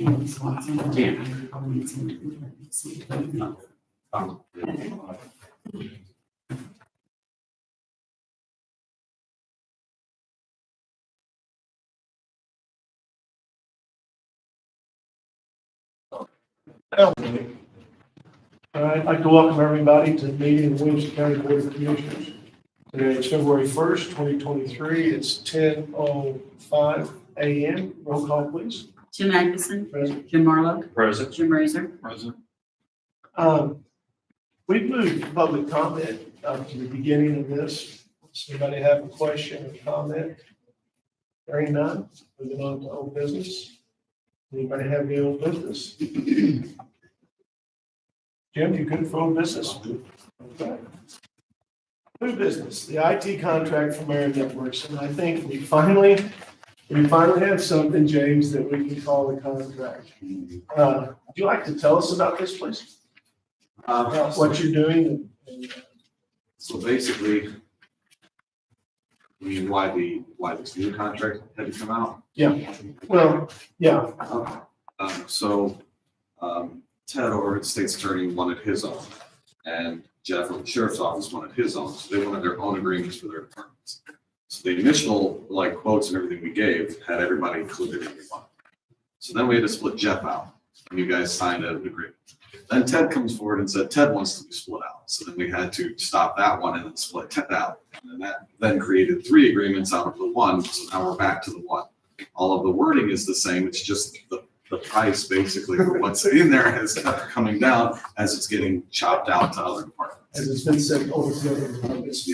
All right, I'd like to welcome everybody to the meeting of the Williamson County Board of Commissioners. Today is February 1st, 2023. It's 10:05 a.m. Roll call, please. Jim Magnuson. Present. Jim Marlowe. Present. Jim Razor. Present. We've moved public comment up to the beginning of this. Does anybody have a question or comment? Hearing none, moving on to old business. Anybody have any old business? Jim, you good for old business? Okay. New business, the IT contract for Merit Networks, and I think we finally have something, James, that we can call a contract. Would you like to tell us about this, please? What you're doing? So basically, I mean, why this new contract had to come out? Yeah, well, yeah, Ted over at State's Attorney wanted his own, and Jeff at the Sheriff's Office wanted his own, so they wanted their own agreements for their departments. So the initial, quotes and everything we gave had everybody included in one. So then we had to split Jeff out, and you guys signed an agreement. Then Ted comes forward and said Ted wants to be split out. So then we had to stop that one and then split Ted out. And that then created 3 agreements out of the one. So now we're back to the one. All of the wording is the same. It's just the price basically for what's in there is coming down as it's getting chopped out to other departments. as it's been said over to other departments.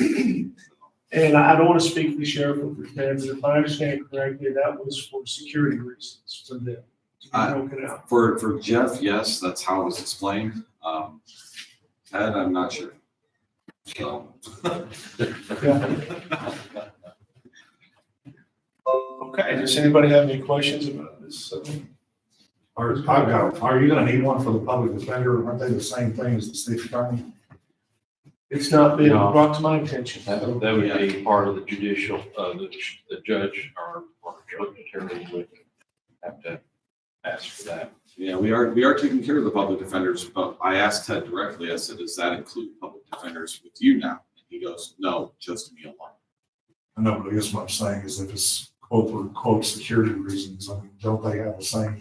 And I don't want to speak for the sheriff or for Ted, but if I understand correctly, that was for security reasons for them. To be broken out. For Jeff, yes, that's how it was explained. Ted, I'm not sure. So. Okay, does anybody have any questions about this? Are you gonna need one for the public defender? Aren't they the same thing as the state attorney? It's not been No. brought to my attention. That would be part of the judicial, the judge or judge attorney would have to ask for that. Yeah, we are taking care of the public defenders, but I asked Ted directly, I said, does that include public defenders with you now? And he goes, no, just me alone. I know, but I guess what I'm saying is if it's quote for quote security reasons, I mean, don't they have the same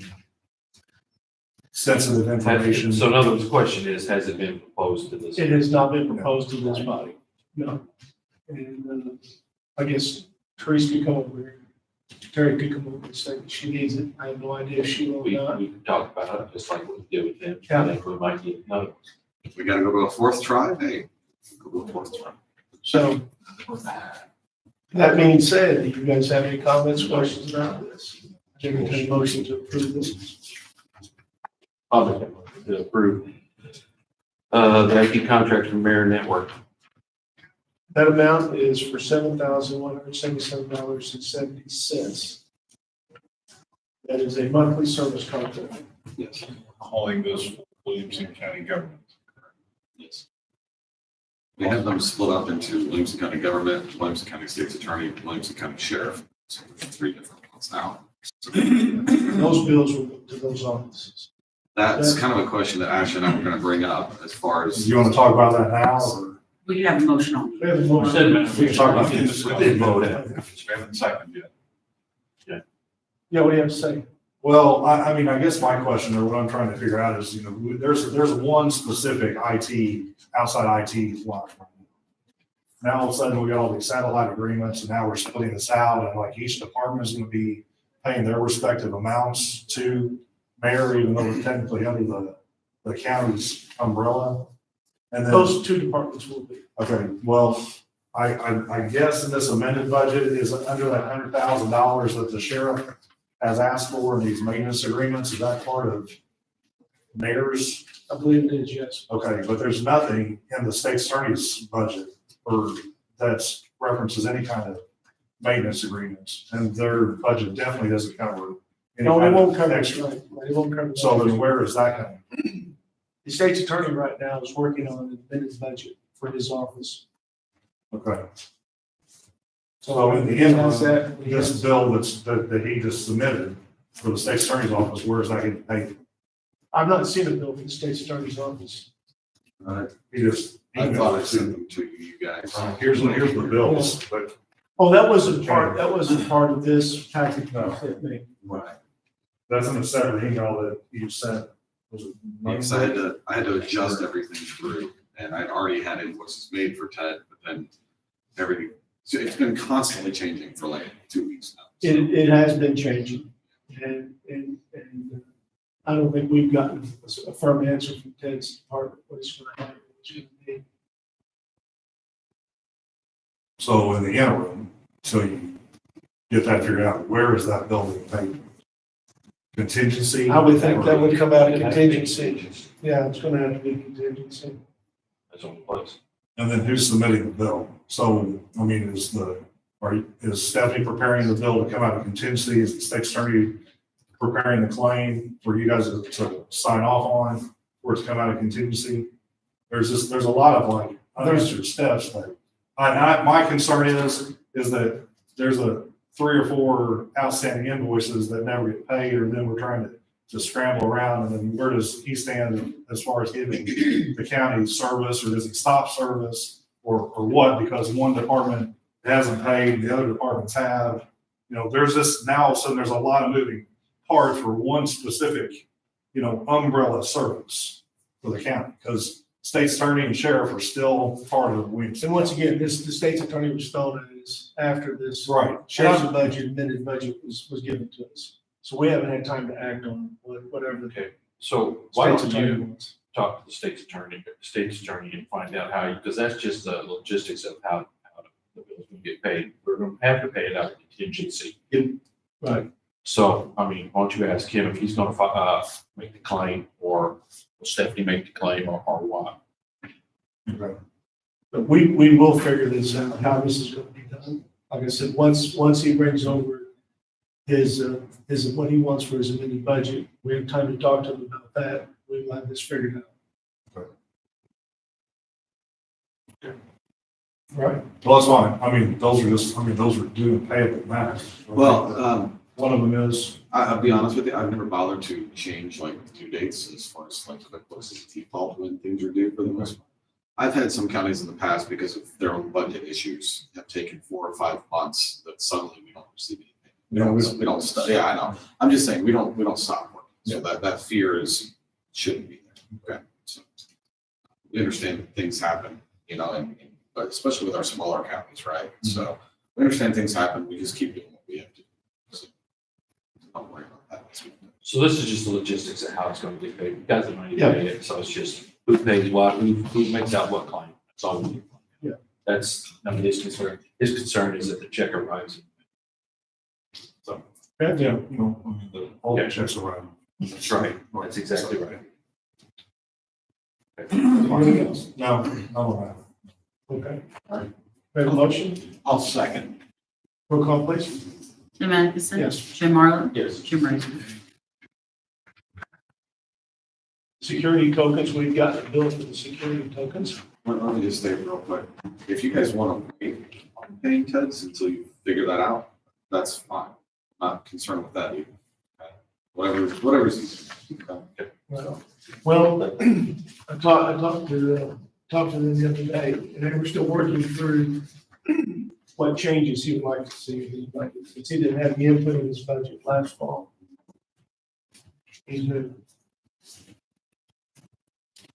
sensitive information? So in other words, the question is, has it been proposed to this? It has not been proposed to this body. No. And I guess Teresa could come over here. Terry could come over and say that she needs it. I have no idea if she will or We not. can talk about it, just like what we did with them. Yeah. I think we might get another. If we gotta go to a 4th try, hey, go to a 4th try. So that being said, do you guys have any comments, questions about this? Entertain a motion to approve this. I'll make a motion to approve the IT contract from Merit Network. That amount is for $7,177.70. That is a monthly service contract. Yes. Calling this Williamson County government. Yes. We have them split up into Williamson County Government, Williamson County State's Attorney, Williamson County Sheriff. So there's 3 different ones now. So Those bills will go to those offices. that's kind of a question that Ash and I were gonna bring up as far Do as. you want to talk about that now or? We have a motion on. We have a motion. We can talk about this. We did vote it. We haven't seconded yet. Yeah, what do you have to say? Well, I mean, I guess my question or what I'm trying to figure out is, there's one specific IT, outside IT line. Now all of a sudden we got all these satellite agreements and now we're splitting this out and each department is going to be paying their respective amounts to mayor, even though we're technically under the county's umbrella. And then, Those 2 departments will be. okay, well, I guess in this amended budget is under that $100,000 that the sheriff has asked for in these maintenance agreements. Is that part of mayor's? I believe it is, yes. Okay, but there's nothing in the state attorney's budget or that references any kind of maintenance agreements, and their budget definitely doesn't cover any No, they kind won't of cover it, extra. right? They won't cover it. So then where is that coming? The state's attorney right now is working on the amended budget for his office. Okay, So so in the he end, has that. this bill that he just submitted for the state attorney's office, where is that getting paid? I've not seen a bill for the state's attorney's office. He just. I thought I sent them to you guys. Here's the bills, but Oh, that wasn't part of this package. No. Right. that's in a separate email that you sent. Was it Because I had to adjust everything through, and I'd already had invoices made for Ted, but then everything, so it's been constantly changing for like 2 weeks now. So- It has been changing, and I don't think we've gotten a firm answer from Ted's department, what it's gonna happen, what it's gonna be. So in the interim, so you get that figured out, where is that building paid? Contingency? I would think that would come out of contingency. Yeah, it's gonna have to be contingency. That's on the place. And then who's submitting the bill? So, I mean, is Stephanie preparing the bill to come out of contingency? Is the state attorney preparing the claim for you guys to sign off on, where it's come out of contingency? There's a lot of like unanswered steps, but my concern is that there's 3 or 4 outstanding invoices that never get paid, or then we're trying to scramble around, and then where does he stand as far as giving the county service, or does he stop service, or what? Because one department hasn't paid, the other departments have. You know, there's this, now all of a sudden, there's a lot of moving parts for one specific, umbrella service for the county, because state attorney and sheriff are still part of the Williams. And once again, the state's attorney was thrown at us after this Right. sheriff's budget, amended budget was given to us. So we haven't had time to act on whatever the Okay, so why state's don't attorney you wants. talk to the state's attorney and find out how, because that's just the logistics of how the bill's gonna get paid. We're gonna have to pay it out of contingency. Right. So, I mean, why don't you ask him if he's gonna, make the claim, or will Stephanie make the claim, or what? Okay. But we will figure this out, how this is gonna be done. Like I said, once he brings over his what he wants for his amended budget, we have time to talk to him about that. We'll have this figured out. Okay. Right. Well, that's fine. I mean, those are due and payable matters. Well, One of them is, I'll be honest with you, I've never bothered to change like due dates as far as like the closest default when things are due for the most part. I've had some counties in the past, because of their own budget issues, have taken 4 or 5 months that suddenly we don't receive anything. We don't stop. Yeah, I know. I'm just saying, we don't stop working. So that fear shouldn't be there. Okay. So we understand that things happen, but especially with our smaller counties, right? So we understand things happen. We just keep doing what we have to do. So don't worry about that. So this is just the logistics of how it's gonna get paid. You guys have money to Yeah. pay it, so it's just who pays what, who makes out what claim. That's all we need. Yeah. That's none of his concern. His concern is that the check arrives. So, Yeah. all Yeah. the checks around. that's right. That's exactly right. Anything else? No, no. Okay. All right. We have a motion? I'll second. Roll call, please. Jim Adkison? Yes. Jim Marlowe? Yes. Jim Ray? Security tokens, we've got a bill for the security tokens. Let me just say real quick, if you guys want to wait on paying Ted's until you figure that out, that's fine. Not concerned with that either. Okay? Whatever's easy. Okay? Well, I talked to them the other day, and they were still working through what changes he would like to see in his budget, since he didn't have the input in his budget last fall. He's new.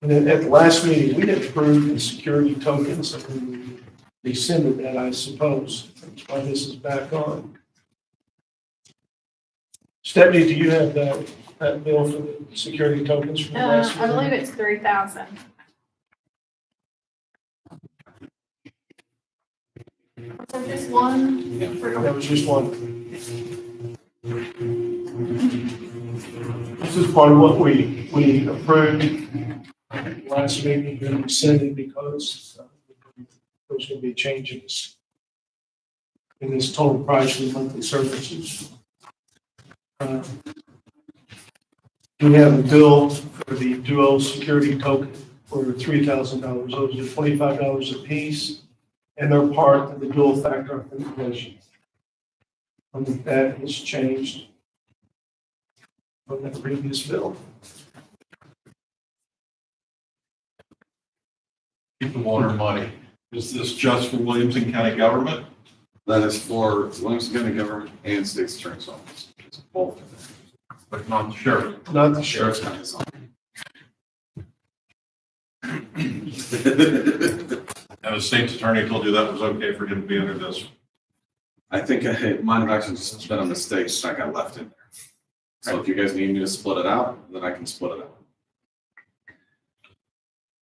And then at the last meeting, we didn't approve the security tokens, and we rescinded that, I suppose. That's why this is back on. Stephanie, do you have that bill for the security tokens from the last I meeting? believe it's 3,000. So just one. That was just one. This is part of what we approved last meeting, and rescinded because there's going to be changes in this total price for the monthly services. We have a bill for the duo security token for $3,000. Those are $25 a piece, and they're part of the dual factor authentication. That has changed. from the previous bill. Keep the water money. Is this just for Williamson County government? That is for Williamson County government and state's attorney's office. It's both. But not the sheriff. Not the Sheriff's sheriff's. County is on. And the state's attorney told you that was okay for him to be under this. I think it might have actually just been a mistake, so I got left in there. So if you guys need me to split it out, then I can split it out.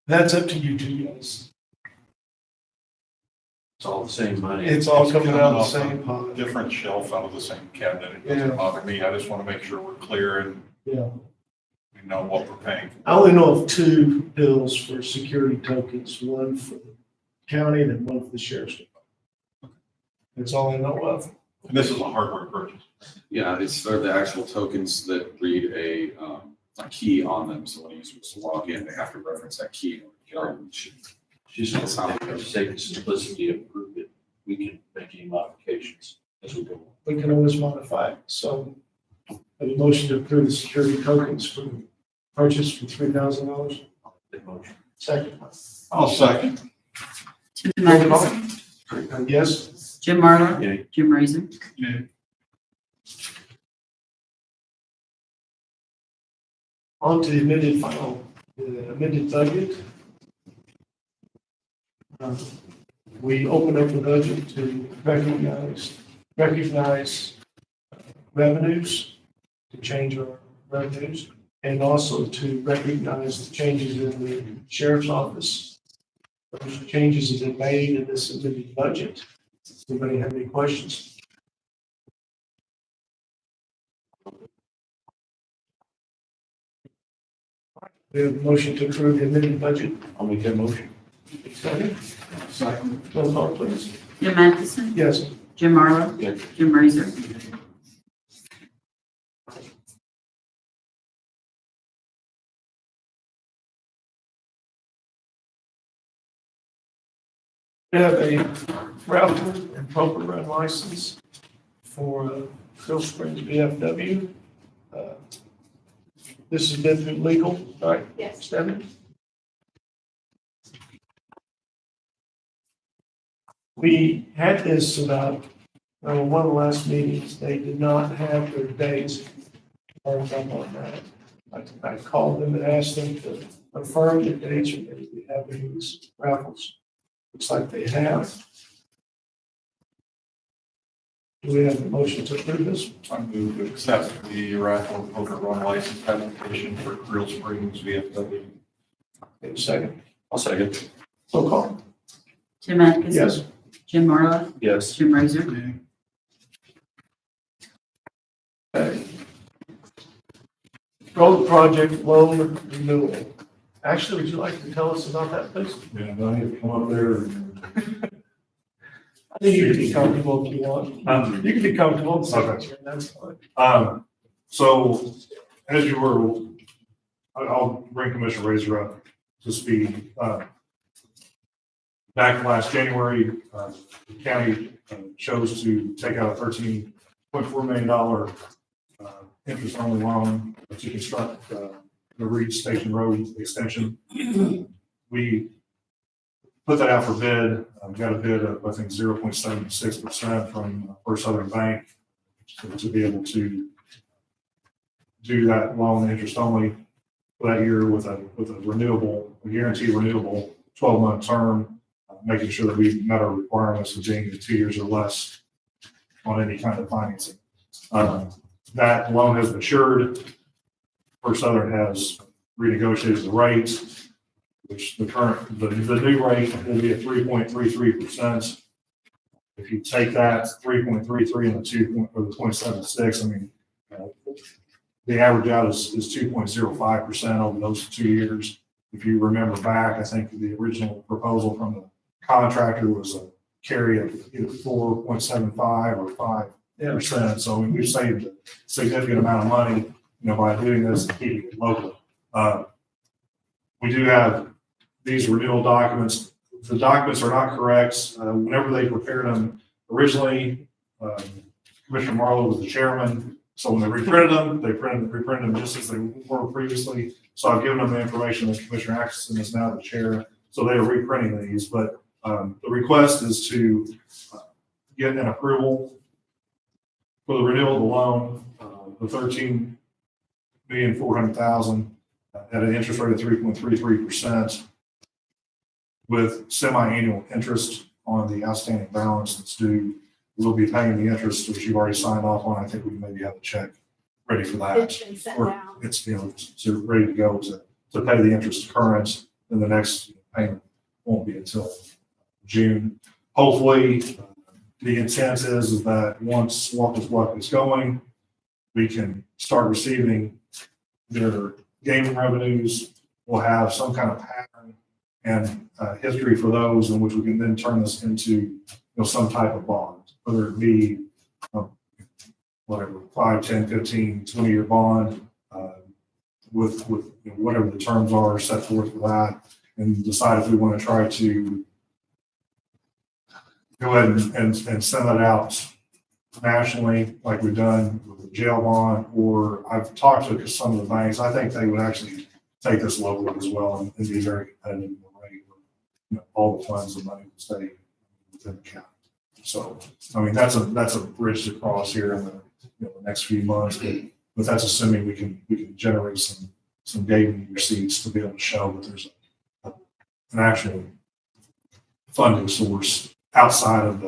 That's up to you two guys. It's all the same money. It's all It's coming coming out of the off same pot. Different shelf out of the same cabinet. It Yeah. doesn't bother me. I just want to make sure we're clear and Yeah. we know what we're paying. I only know of two bills for security tokens, one for the county and then one for the sheriff's department. That's all I know of. And this is a hardware purchase. Yeah, it's for the actual tokens that read a key on them. So when users log in, they have to reference that key. Just for the sake of simplicity of group it, we can make any modifications as we go. We can always modify it. So a motion to approve the security tokens for purchase for $3,000. That motion. Second. I'll second. Tim Matheson, Yes? Jim Marlowe, Yeah. Jim Razor, On to the amended amended budget. We open up the budget to recognize revenues, to change our revenues, and also to recognize the changes in the sheriff's office. Those changes have been made in this amended budget. Anybody have any questions? We have a motion to approve the amended budget. I'll make that motion. Second. Second. Roll call, please. Jim Matheson, Yes. Jim Marlowe, Yeah. Jim Razor, We have a raffle and poker run license for Phil Springs VFW. This has been through legal, right, Yes. Stephanie? We had this about, one of the last meetings, they did not have their dates confirmed up on that. I called them and asked them to confirm the dates or they would have these raffles. Looks like they have. Do we have a motion to approve this? I move to accept the raffle poker run license application for Grill Springs VFW. Wait a second. I'll second. Roll call. Tim Matheson. Yes. Jim Marlowe, Yes. Jim Razor, Okay. Road project loan renewal. Actually, would you like to tell us about that, please? Yeah, do I need to come up there? and- I think you can be comfortable if you want. You can be comfortable. Okay. That's fine. So as you were, I'll bring Commissioner Razor up to speed. Back last January, the county chose to take out a $13.4 million interest-only loan to construct the Reed Station Road extension. We put that out for bid. Got a bid of, I think, 0.76% from First Southern Bank to be able to do that loan interest only for that year with a renewable, a guaranteed renewable 12-month term, making sure that we met our requirements of being 2 years or less on any kind of financing. That loan has matured. First Southern has renegotiated the rates, which the new rate will be at 3.33%. If you take that 3.33 and the 2.76, I mean, the average out is 2.05% over those 2 years. If you remember back, I think the original proposal from the contractor was a carry of either 4.75 or 5%. So we've saved a significant amount of money, by doing this and keeping it local. We do have these renewal documents. The documents are not correct. Whenever they prepared them originally, Commissioner Marlowe was the chairman. So when they reprinted them, reprinted them just as they were previously. So I've given them the information that Commissioner Atkinson is now the chair. So they are reprinting these, but the request is to get an approval for the renewal of the loan, the $13,400,000 at an interest rate of 3.33% with semi-annual interest on the outstanding balance that's due. We'll be paying the interest, which you've already signed off on. I think we maybe have a check ready for that. It's been sent Or out. it's, it's ready to go to pay the interest current, then the next payment won't be until June. Hopefully, the intent is that once Walk is Walk is going, we can start receiving their gaming revenues. We'll have some kind of pattern and history for those in which we can then turn this into, some type of bond, whether it be whatever, 5, 10, 15, 20-year bond with whatever the terms are set forth for that, and decide if we want to try to go ahead and send that out nationally, like we've done with the jail bond, or I've talked to some of the banks. I think they would actually take this locally as well and be very competitive in the rate where, all the funds and money will stay within the county. So, I mean, that's a bridge to cross here in the next few months, but that's assuming we can generate some gaming receipts to be able to show that there's an actual funding source outside of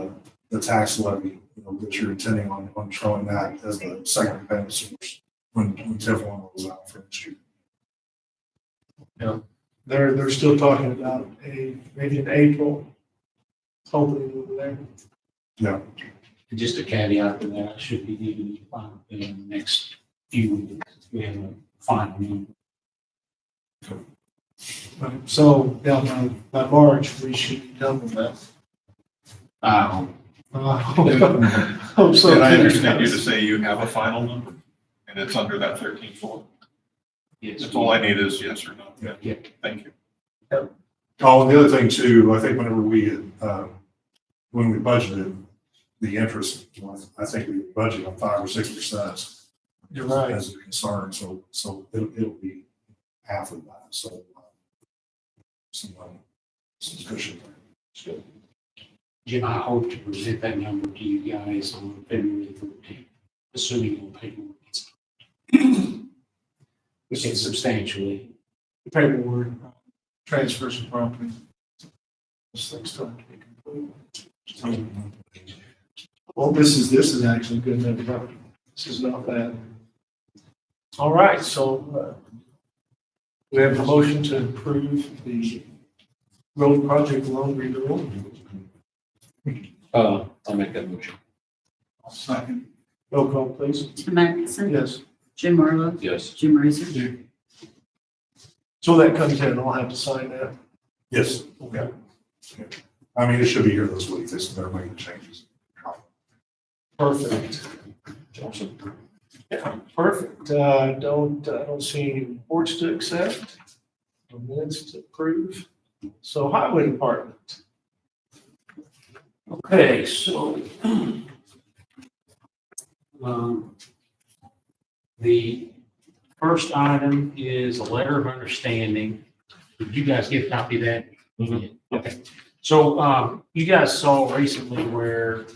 the tax levy, that you're intending on showing that as the second payment source when TIF one rolls out for next year. They're still talking about maybe in April, hopefully over there. Yeah. Just a caveat to that, I should be giving you a final thing in the next few weeks. We have a final number. So, by March, we should be done with that. Hope so. And I understand you to say you have a final number, and it's under that 13.4. Yes. That's all I need is yes or no. Yeah. Thank you. Oh, and the other thing too, I think whenever when we budgeted the interest, I think we budgeted on 5 or 6%. You're right. As a concern, so it'll be half of that, so some cushion there. Jim, I hope to present that number to you guys on February 13th, assuming your paperwork gets it's substantially. The paperwork, transfers of property. This thing's still have to be complete. Well, this is actually good enough. This is not bad. All right, so we have a motion to approve the road project loan renewal. I'll make that motion. Second. Roll call, please. Tim Atkinson. Yes. Jim Marlowe. Yes. Jim Razor. So that comes in, I'll have to sign that. Yes. Okay. I mean, it should be here this week. They're making changes. Perfect. Yeah, perfect. I don't see any reports to accept, or minutes to approve. So highway department. Okay, so the first item is a letter of understanding. Did you guys get a copy of that? Okay. So you guys saw recently where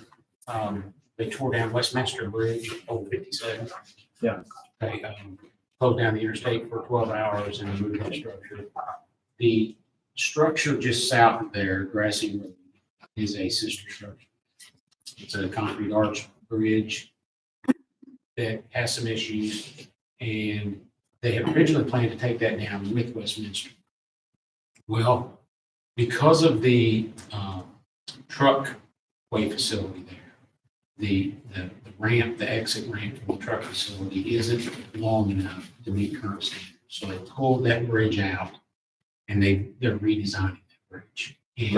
they tore down Westminster Bridge over 57. Yeah. They closed down the interstate for 12 hours and moved that structure. The structure just south of there, Grassy Road, is a sister structure. It's a concrete arch bridge that has some issues, and they had originally planned to take that down with Westminster. Well, because of the truckway facility there, the ramp, the exit ramp from the truck facility isn't long enough to meet current standards. So they pulled that bridge out, and they're redesigning that bridge. And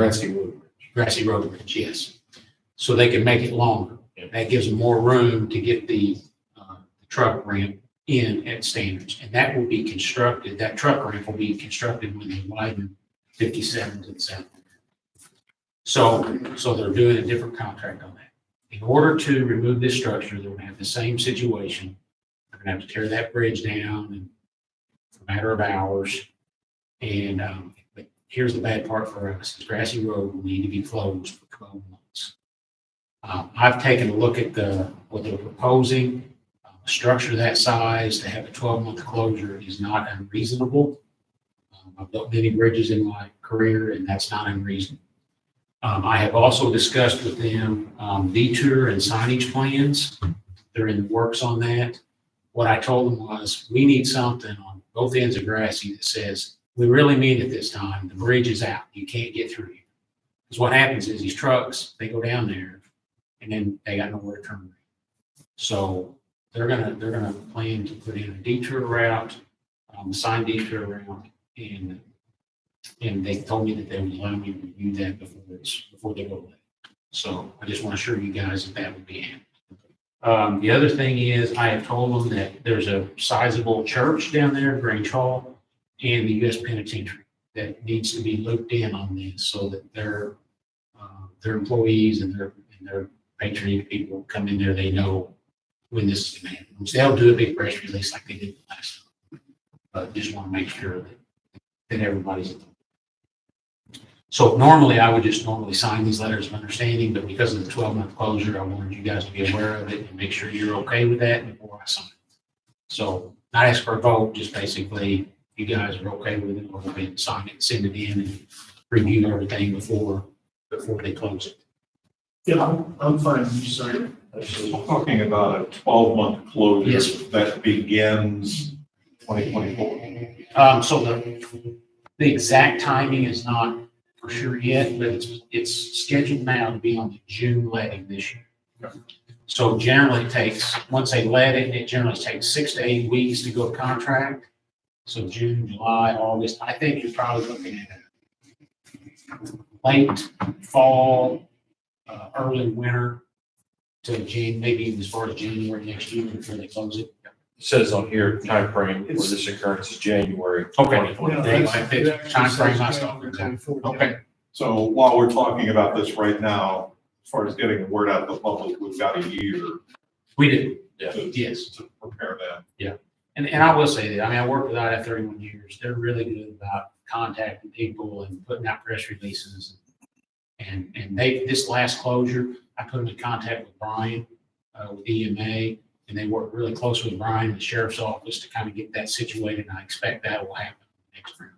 Grassy Road Bridge, yes. So they can make it longer. That gives them more room to get the truck ramp in at standards. And that will be constructed, that truck ramp will be constructed when they widen 57 to the south. So they're doing a different contract on that. In order to remove this structure, they're going to have the same situation They're gonna have to tear that bridge down in a matter of hours. And, but here's the bad part for us, is Grassy Road will need to be closed for 12 months. I've taken a look at what they're proposing. A structure that size to have a 12-month closure is not unreasonable. I've built many bridges in my career, and that's not unreasonable. I have also discussed with them detour and signage plans. They're in the works on that. What I told them was, we need something on both ends of Grassy that says, we really mean it this time, the bridge is out, you can't get through here. Because what happens is these trucks, they go down there, and then they got nowhere to turn around. So they're gonna plan to put in a detour route, a signed detour route, and they told me that they would allow me to review that before they go away. So I just want to assure you guys that would be handled. The other thing is, I have told them that there's a sizable church down there, Grange Hall, and the U.S. Penitentiary that needs to be looped in on this so that their employees and their patronage people come in there, they know when this is going to happen. They'll do a big press release like they did the last time. But just want to make sure that everybody's. So normally I would just sign these letters of understanding, but because of the 12-month closure, I wanted you guys to be aware of it and make sure you're okay with that before I sign it. So not ask for a vote, just basically you guys are okay with it, or go ahead and sign it, send it in and review everything before they close it. Yeah, I'm fine, sorry. We're talking about a 12-month closure. Yes. That begins 2024. So the exact timing is not for sure yet, but it's scheduled now to be on the June letting this year. So generally it takes, once they let it, it generally takes 6 to 8 weeks to go to contract. So June, July, August, I think you're probably looking at late fall, early winter to June, maybe as far as January next year before they close it. It says on here, timeframe for this occurrence is January. Okay. 2024. They might fit timeframe I saw. Okay. So while we're talking about this right now, as far as getting the word out to the public, we've got a year We do, to, yes. to prepare that. And I will say that, I mean, I worked with IDA 31 years. They're really good about contacting people and putting out press releases. And this last closure, I put them in contact with Brian, with EMA, and they work really close with Brian and the sheriff's office to kind of get that situated. And I expect that will happen next round.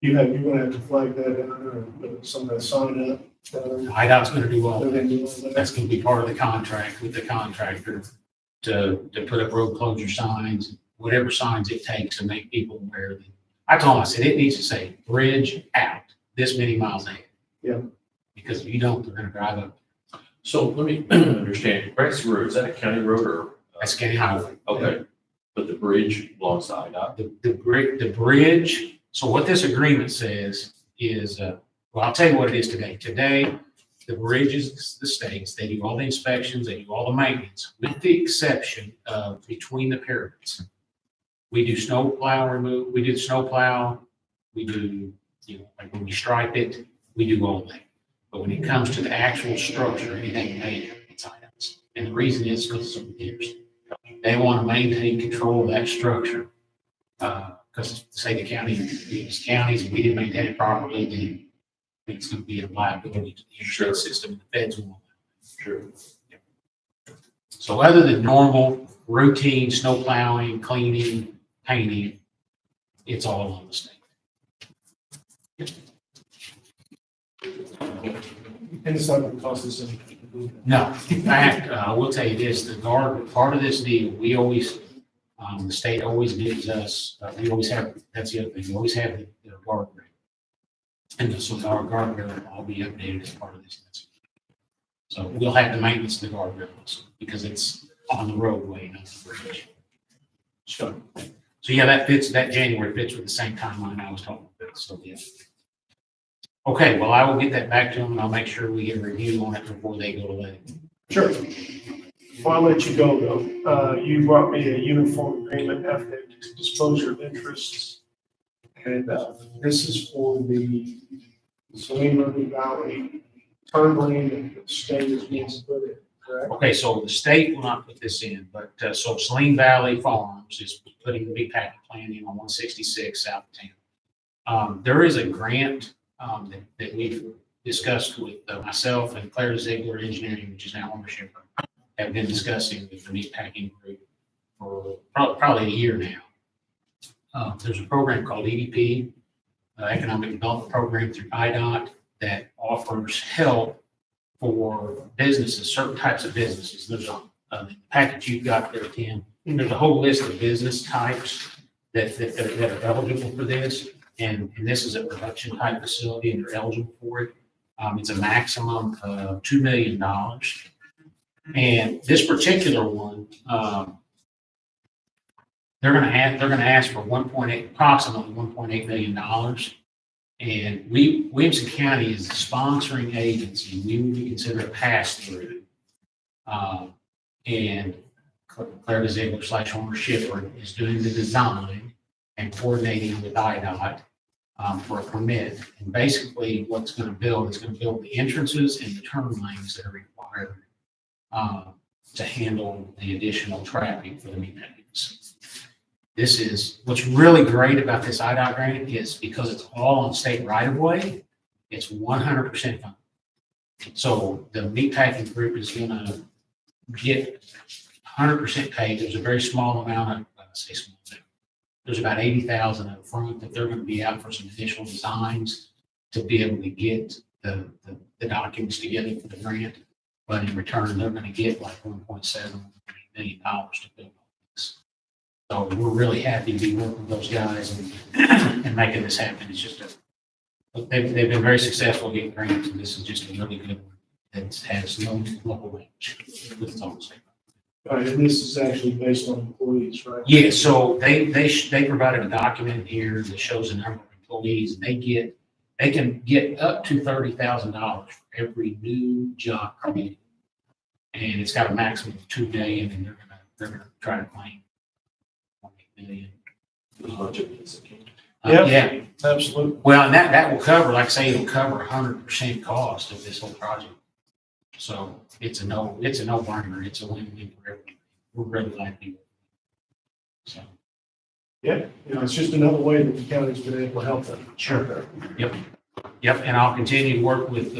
You're gonna have to flag that out or somebody sign up. IDOT's going to do all They're that. gonna do all that. That's going to be part of the contract with the contractor to put up road closure signs, whatever signs it takes to make people aware that. I told them, I said, it needs to say bridge out this many miles ahead. Yeah. Because if you don't, they're going to drive up. So let me understand, Grassy Road, is that a county road or? That's county highway. Okay, but the bridge belongs to IDOT? The bridge, so what this agreement says is, well, I'll tell you what it is today. Today, the bridge is the states, they do all the inspections, they do all the maintenance, with the exception of between the pyramids. We do snow plow remove, we do the snow plow, we do, like when we stripe it, we do all that. But when it comes to the actual structure, anything major, it's items. And the reason is because of the years. They want to maintain control of that structure. Because say the county, these counties, if we didn't maintain it properly, then it's going to be a liability to the insurance system and the feds will. Sure. So other than normal routine snow plowing, cleaning, painting, it's all on the state. And it's not gonna cost us anything. No, in fact, I will tell you this, the guard, part of this deal, we always, the state always gives us, we always have, that's the other thing, we always have the guardrail. And so our guardrail will all be updated as part of this. So we'll have the maintenance of the guardrails because it's on the roadway, not the bridge. So yeah, that January fits with the same timeline I was talking about, so yeah. Okay, well, I will get that back to them and I'll make sure we get a review on it before they go to let it. Sure. Before I let you go though, you brought me a uniform agreement after disclosure of interests. And this is for the Saline River Valley turn lane that the state is being split correct? Okay, so the state will not put this in, but, so Saline Valley Farms is putting the big packing plant in on 166 South of town. There is a grant, that we've discussed with myself and Claire Ziegler Engineering, which is now ownership, have been discussing with the meat packing group for probably a year now. There's a program called EDP, Economic Development Program through IDOT, that offers help for businesses, certain types of businesses. There's a package you've got there, Tim. There's a whole list of business types that are eligible for this. And this is a production type facility and they're eligible for it. It's a maximum of $2 million. And this particular one, they're gonna ask for approximately $1.8 million. And Williamson County is the sponsoring agency. We would be considered a pass-through. And Claire Ziegler / Homer Shipper is doing the design and coordinating with IDOT for a permit. And basically what's going to build the entrances and the turn lanes that are required to handle the additional traffic for the meat packing facility. This is, what's really great about this IDOT grant is because it's all on state right of way, it's 100% funded. So the meat packing group is gonna get 100% paid. There's a very small amount of, there's about 80,000 up front that they're gonna be out for some additional designs to be able to get the documents together for the grant. But in return, they're gonna get like $1.7 million to build all this. So we're really happy to be working with those guys and making this happen. It's just they've been very successful getting grants, and this is just a really good one that has no local range with its own state. All right, and this is actually based on employees, right? Yeah, so they provided a document here that shows the number of employees, and they can get up to $30,000 for every new job created. And it's got a maximum of $2 million, and they're gonna try to claim $1 million. Yeah, Absolutely. well, and that will cover, like I say, it'll cover 100% cost of this whole project. So it's a no-brainer. It's a win-win for everyone. We're really glad to be with it. So. Yeah, it's just another way that the county's been able to help them. Sure. Yep, and I'll continue to work with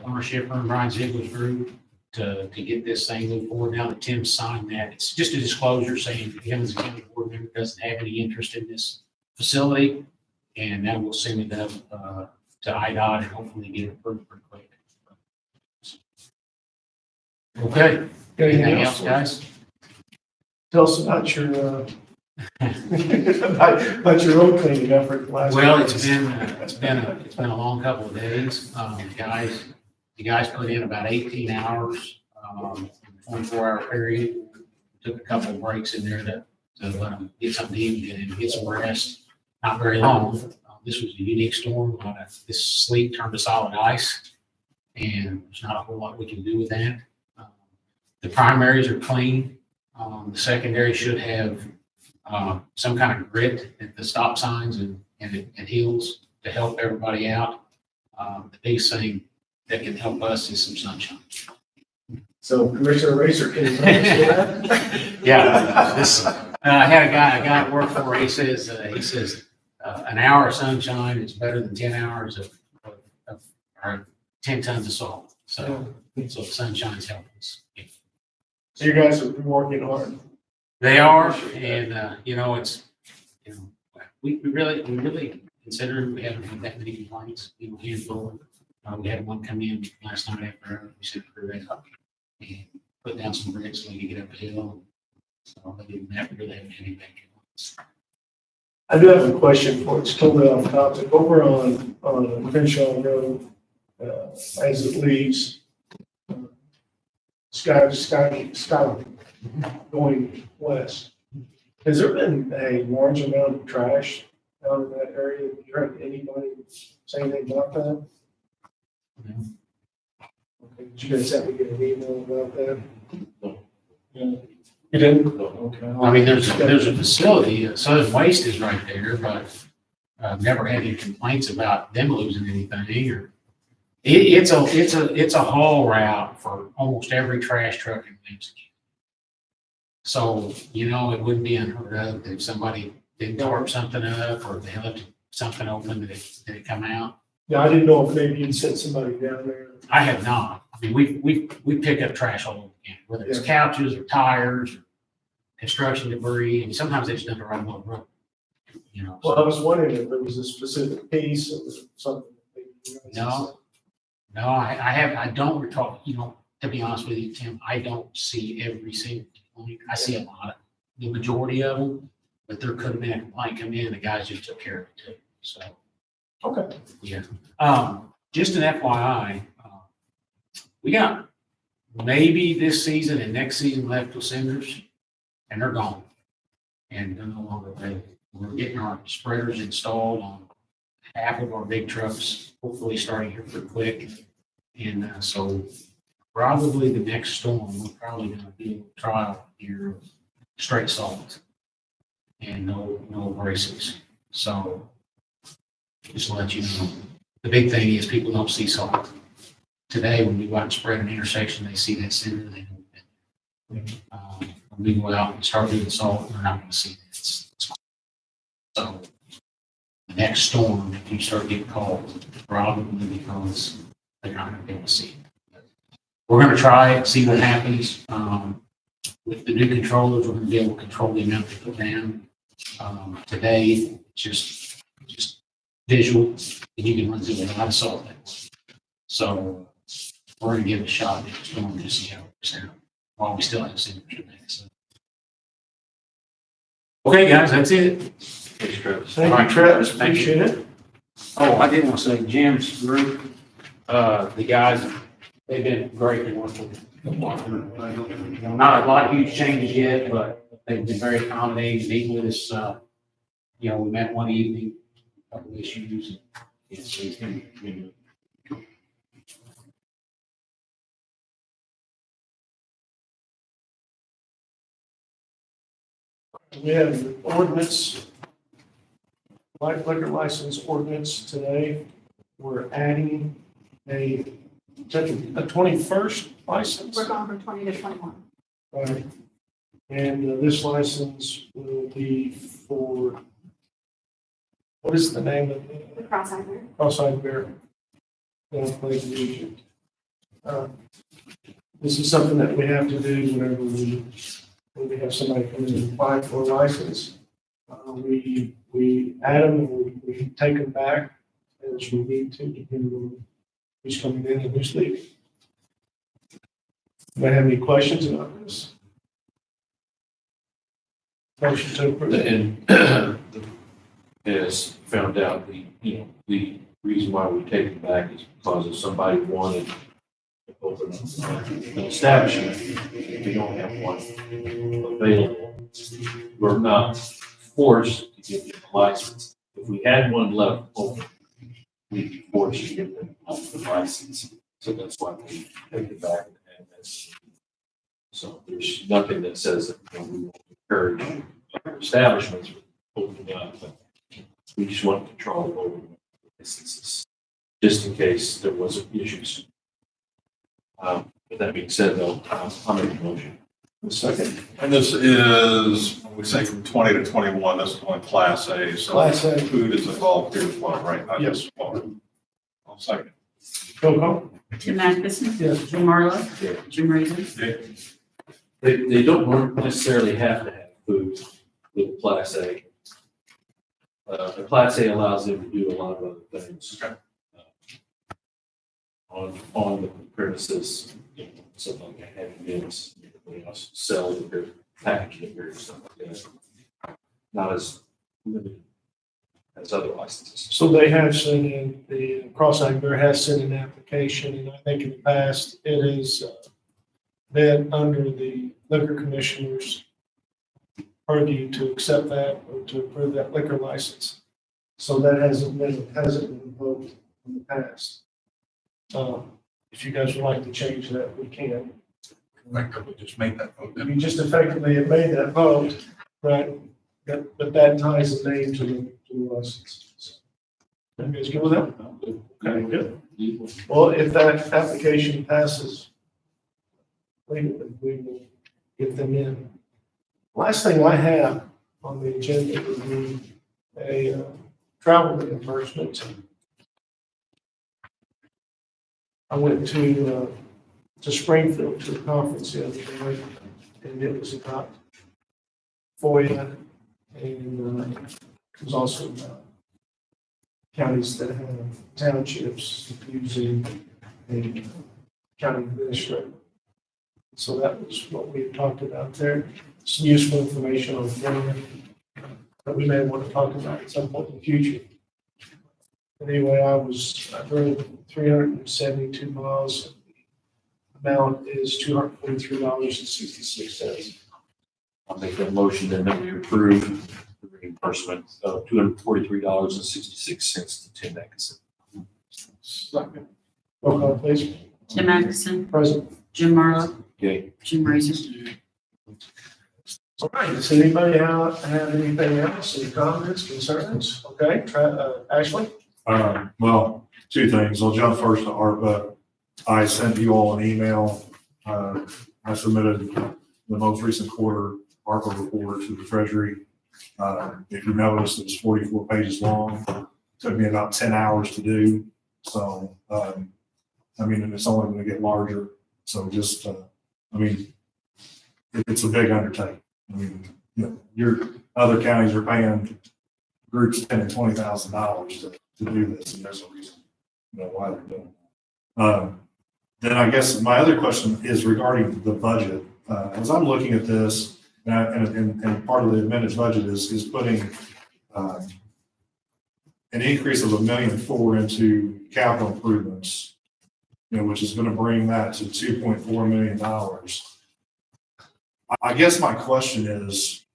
ownership and Brian Ziegler's group to get this thing moved forward. Now that Tim's signed that, it's just a disclosure saying him as a county board member doesn't have any interest in this facility, and then we'll send it up to IDOT and hopefully get it approved pretty quick. Okay, anything else, guys? Tell us about your about your own cleaning effort last. Well, week. it's been a long couple of days. The guys put in about 18 hours, 24-hour period. Took a couple of breaks in there to let them get something to eat and get some rest. Not very long. This was a unique storm. This sleet turned to solid ice, and there's not a whole lot we can do with that. The primaries are clean. The secondary should have some kind of grit at the stop signs and hills to help everybody out. The biggest thing that can help us is some sunshine. So Commissioner Racer, can you say that? Yeah, I had a guy at work for, he says, an hour of sunshine is better than 10 hours of or 10 tons of salt. So the sunshine's helping us. So you guys have been working hard. They are, and we really consider we haven't had that many complaints. Handful. We had one come in last night after we sent the crew up and put down some bricks so we could get up the hill. So they didn't have to really have any big complaints. I do have a question for you. It's totally off topic. Over on Crenshaw Road, as it leaves Sky going west, has there been a large amount of trash out in that area? Have you heard anybody say anything about that? No. Okay. Did you guys have to get an email about that? Yeah. You didn't? Okay. I mean, there's a facility, Southern Waste is right there, but I've never had any complaints about them losing anything or It's a haul route for almost every trash truck in Mtg. So, it wouldn't be unheard of if somebody didn't tarp something up or they left something open, did it come out? Yeah, I didn't know if maybe you'd sent somebody down there. I have not. I mean, we pick up trash all over again, whether it's couches or tires or construction debris, and sometimes they just dump it right on the road. Well, I was wondering if there was a specific piece or something. No. No, I don't recall, to be honest with you, Tim, I don't see every single complaint. I see a lot, the majority of them, but there could have been a complaint come in, the guys just took care of it too, so. Okay. Yeah. Just an FYI, we got maybe this season and next season left with cinders, and they're gone. And they're no longer available. We're getting our spreaders installed on half of our big trucks, hopefully starting here pretty quick. And so probably the next storm, we're probably gonna be able to trial here of straight salt and no abrasives. So just to let you know, the big thing is people don't see salt. Today, when we go out and spread an intersection, they see that cinder, they know that. When we go out and start doing salt, they're not gonna see that. So the next storm, if you start getting called, probably because they're not gonna be able to see it. We're gonna try it, see what happens. With the new controllers, we're gonna be able to control the amount they put down. Today, just visual, and you can run through a lot of salt that way. So we're gonna give it a shot next storm to see how it works out while we still have cinders today. So. Okay, guys, that's it. Thanks, Travis. Thank you, Travis, appreciate it. Oh, I did want to say Jim's group, the guys, they've been great to work with. Not a lot of huge changes yet, but they've been very accommodating, meeting with us. We met one evening, a couple of issues. And, so it's been We have the ordinance, liquor license ordinance today. We're adding a 21st license. We're going from 20 to 21. Right. And this license will be for, what is the name of The it? cross-eyed bear. Cross-eyed bear. Play the music. This is something that we have to do whenever when we have somebody come in and apply for a license. We add them and we take them back as we need to, depending on who's coming in and who's leaving. Do I have any questions about this? Motion to approve. And as found out, the reason why we take it back is because if somebody wanted to open up an establishment, we don't have one available. We're not forced to give them a license. If we had one left open, we'd be forced to give them the license. So that's why we take it back. So there's nothing that says that we won't encourage establishments opening up. We just want control over licenses, just in case there was issues. With that being said, though, I'll make a motion. A second. And this is, when we say from 20 to 21, this is only Class A, so Class A. food is involved here as well, right? Not Yes. just water. I'll second. Roll call. Jim Adkison. Yes. Jim Marlowe. Yeah. Jim Raven. They don't necessarily have to have food with Class A. The Class A allows them to do a lot of other things. On the premises, something like a heavy meals, sell their packaging or stuff like that. Not as limited as other licenses. So they have sent in, the Cross-eyed Bear has sent an application, and I think in the past, it has been under the liquor commissioner's purview to accept that or to approve that liquor license. So that hasn't been invoked in the past. If you guys would like to change that, we can. Effectively just make that vote. You just effectively have made that vote, right? But that ties the name to the license. You guys good with that? Okay, good. Well, if that application passes, we will get them in. Last thing I have on the agenda would be a travel reimbursement. I went to Springfield to a conference the other day, and it was about FOIA, and it was also about counties that have townships using a county administrator. So that was what we had talked about there. Some useful information on FOIA that we may want to talk about at some point in the future. But anyway, I drove 372 miles. Amount is $243.66. I'll make that motion then that we approve the reimbursement of $243.66 to Tim Atkinson. Second. Roll call, please. Tim Atkinson, Present. Jim Marlowe, Okay. Jim Razor. All right, does anybody have anything else, any comments, concerns? Okay, Ashley? Well, two things. I'll jump first to ARPA. I sent you all an email. I submitted the most recent quarter ARPA report to the Treasury. If you notice, it's 44 pages long. Took me about 10 hours to do. So, and it's only going to get larger. So just, it's a big undertaking. Your other counties are paying groups $10,000 and $20,000 to do this, and there's a reason, why they're doing it. Then I guess my other question is regarding the budget. As I'm looking at this, and part of the amended budget is putting an increase of $1.4 million into capital improvements, which is going to bring that to $2.4 million. I guess my question is,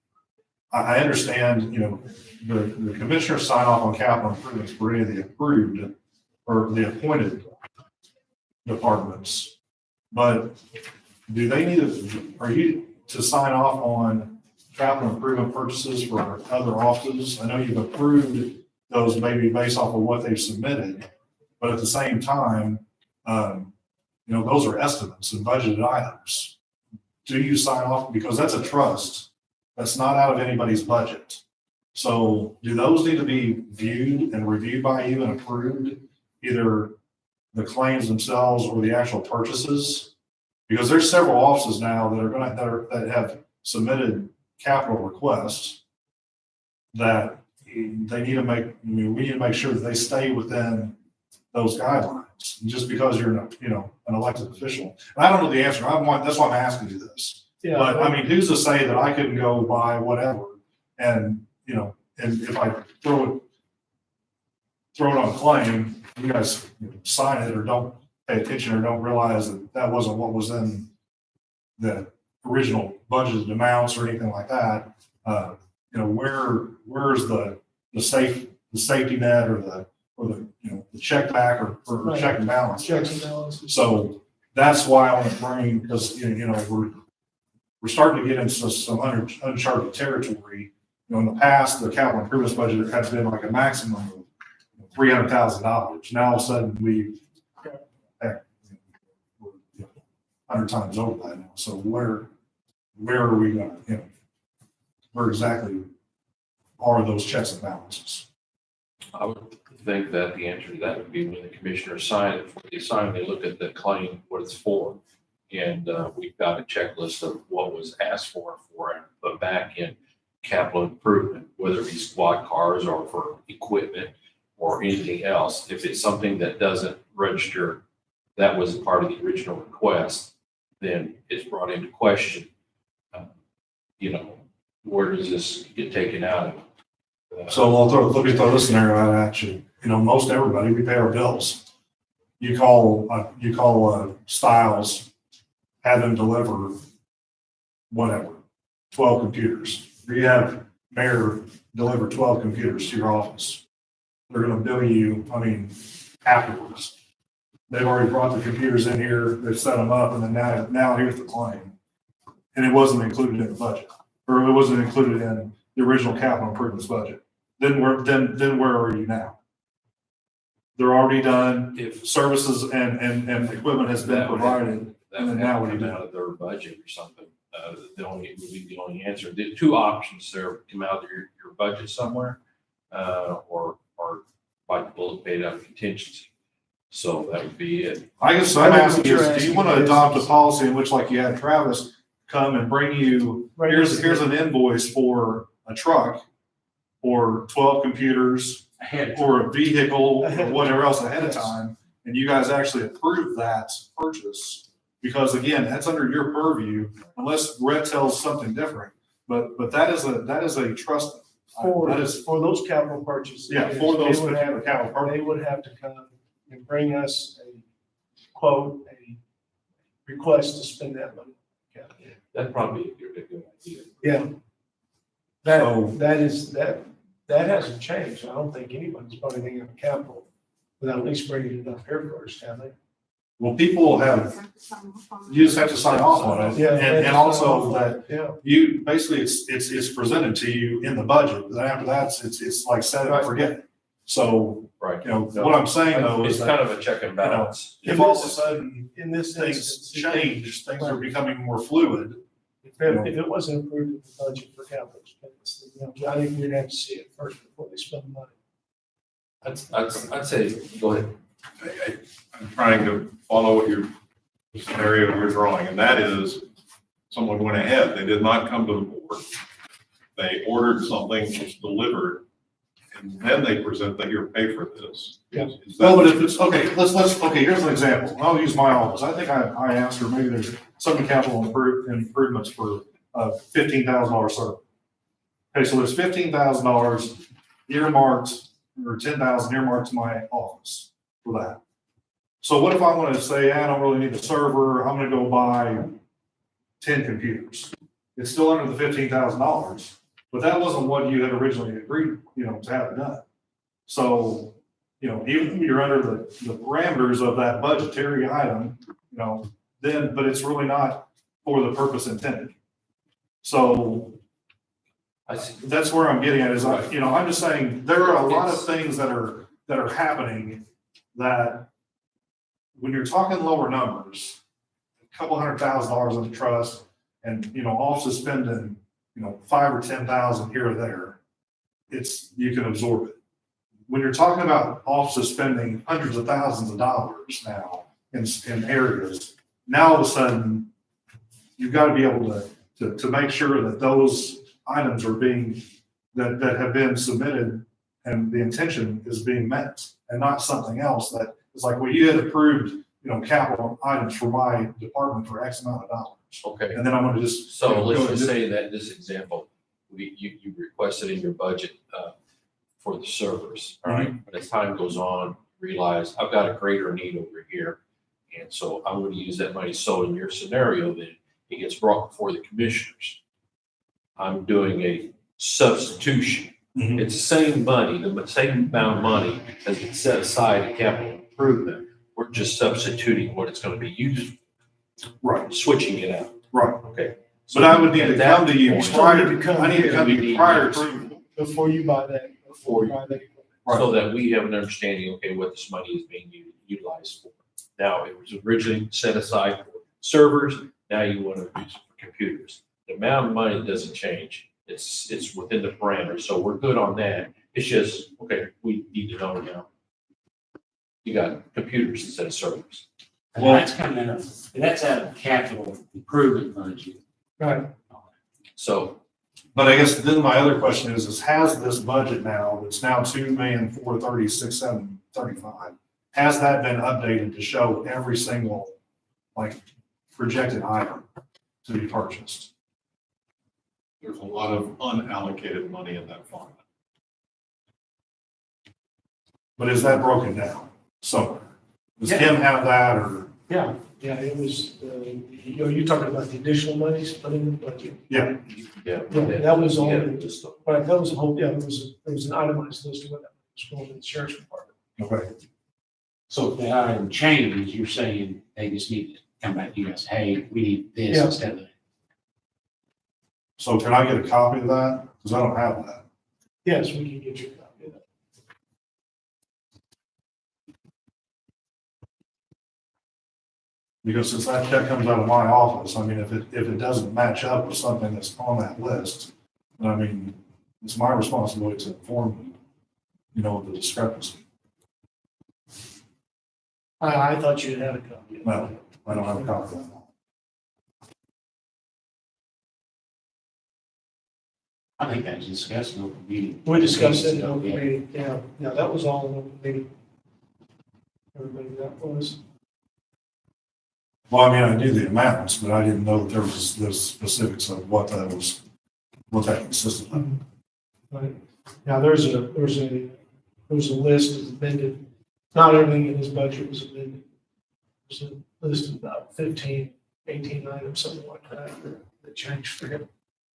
I understand, the commissioners sign off on capital improvements for any of the approved or the appointed departments, but do they are you to sign off on capital improvement purchases for other offices? I know you've approved those maybe based off of what they've submitted, but at the same time, those are estimates and budgeted items. Do you sign off? Because that's a trust. That's not out of anybody's budget. So do those need to be viewed and reviewed by you and approved, either the claims themselves or the actual purchases? Because there's several offices now that have submitted capital requests that they need to we need to make sure that they stay within those guidelines. And just because you're an elected official, and I don't know the answer. That's why I'm asking you this. Yeah. But who's to say that I couldn't go buy whatever, and and if I throw it on claim, you guys sign it or don't pay attention or don't realize that wasn't what was in the original budgeted amounts or anything like that. Where's the safety net or the check back or Right. check and balance? Checks and balances. So that's why I want to bring, because we're starting to get into some uncharted territory. In the past, the capital improvements budget had been like a maximum of $300,000. Now all of a sudden we're 100 times over that now. So where are we going? Where exactly are those checks and balances? I would think that the answer to that would be when the commissioners sign it. Before they sign, they look at the claim, what it's for. And we've got a checklist of what was asked for and put back in capital improvement, whether it be squad cars or for equipment or anything else. If it's something that doesn't register, that was part of the original request, then it's brought into question. Where does this get taken out of? So let me throw this scenario out at you. Most everybody, we pay our bills. You call Styles, have them deliver whatever, 12 computers. Or you have Mayor deliver 12 computers to your office. They're going to bill you, afterwards. They've already brought the computers in here, they've set them up, and then now here's the claim. And it wasn't included in the budget, or it wasn't included in the original capital improvements budget. Then where are you now? they're already done, If services and equipment has been That would- provided. that And would then now have what to do come you do? out of their budget or something, would be the only answer. The two options there, come out of your budget somewhere, or like bullet paid out of contingency. So that would be it. I guess I I'm think asking what you're is, do you asking want to is- adopt a policy in which, like you had Travis come and bring you, Right. here's an invoice for a truck or 12 computers Ahead. or a vehicle Ahead or of whatever else ahead of Yes. time, and you guys actually approve that purchase? Because again, that's under your purview, unless Red tells something different. But that is a trust. That is, For those capital purchases. yeah, for they those would particular have- capital purchases. They would have to come and bring us a quote, a request to spend that money. That'd probably be a good idea. Yeah. So- That hasn't changed. I don't think anybody's brought anything up capital without at least bringing it up here first, have they? well, people have, you just have to sign off on it. Yeah. And also that Yeah. you, basically, it's presented to you in the budget, then after that, it's like set it and forget it. So, Right. you know, what I'm saying though It's is kind that of a check and balance. if all of a sudden In this things instance. change, things are becoming more fluid. If it wasn't approved in the budget for capital expense, then, I think we'd have to see it first before they spend the money. I'd say, go ahead. I'm trying to follow what your scenario you're drawing, and that is, someone went ahead, they did not come to the board. They ordered something, it's delivered, and then they present that you're pay for this. Yeah. Is No, but that, if it's, okay, okay, here's an example. I'll use my office. I think I asked her, maybe there's some capital improvements for $15,000 server. Okay, so there's $15,000 earmarked, or 10,000 earmarked to my office for that. So what if I wanted to say, I don't really need the server, I'm gonna go buy 10 computers? It's still under the $15,000, but that wasn't what you had originally agreed, to have done. So, even if you're under the parameters of that budgetary item, then, but it's really not for the purpose intended. So I see. that's where I'm getting at is, I'm just saying, there are a lot of things that are happening that when you're talking lower numbers, a couple $100,000 in the trust and, also spending, 5 or 10,000 here or there, you can absorb it. When you're talking about offices spending hundreds of thousands of dollars now in areas, now all of a sudden, you've got to be able to make sure that those items are that have been submitted and the intention is being met and not something else that is like, well, you had approved, capital items for my department for X amount of dollars. Okay. And then I'm gonna just. So let's go just and say that in this example, you requested in your budget for the servers, all right? But as time goes on, realize I've got a greater need over here. And so I'm going to use that money. So in your scenario, then it gets brought before the commissioners. I'm doing a substitution. Mhm. It's the same money, the same amount of money has been set aside in capital improvement. We're just substituting what it's going to be used, Right, switching it out. right. Okay. But I would need to At that come to you point- prior, Still need to come I need to here. come to you prior to. Before you buy that. Before you- buy that. So that we have an understanding, okay, what this money is being utilized for. Now, it was originally set aside for servers, now you want to use it for computers. The amount of money doesn't change. It's within the parameters, so we're good on that. It's just, okay, we need to know now. You got computers instead of servers. And that's coming out of, that's out of capital improvement budget. Right. So But I guess then my other question is has this budget now, that's now 2,436,735, has that been updated to show every single, projected item to be purchased? there's a lot of unallocated money in that fund. But is that broken down somewhere? Does Yeah. Kim have that, or? Yeah, it was, you're talking about the additional monies put in the budget. Yeah. yeah. Yeah, that was all, Yeah. but that was a whole, there was an itemized list of what that was going to the sheriff's department. Okay. So if the item changes, you're saying they just need to come back to you and say, hey, we need this Yeah. instead of that. So can I get a copy of that? Because I don't have that. Yes, we can get you a copy of that. Because since that check comes out of my office, I mean, if it doesn't match up with something that's on that list, then I mean, it's my responsibility to inform you, of the discrepancy. I thought you'd had a copy. No, I don't have a copy of that. I think that's discussed in open meeting. We discussed it in open Yeah. meeting, yeah, that was all in open meeting. Everybody that was. Well, I mean, I knew the amounts, but I didn't know that there was the specifics of what that consisted of. Right. Now, there's a list of amended, not everything in his budget was amended. There's a list of about 15, 18 items, something like that, that changed for him.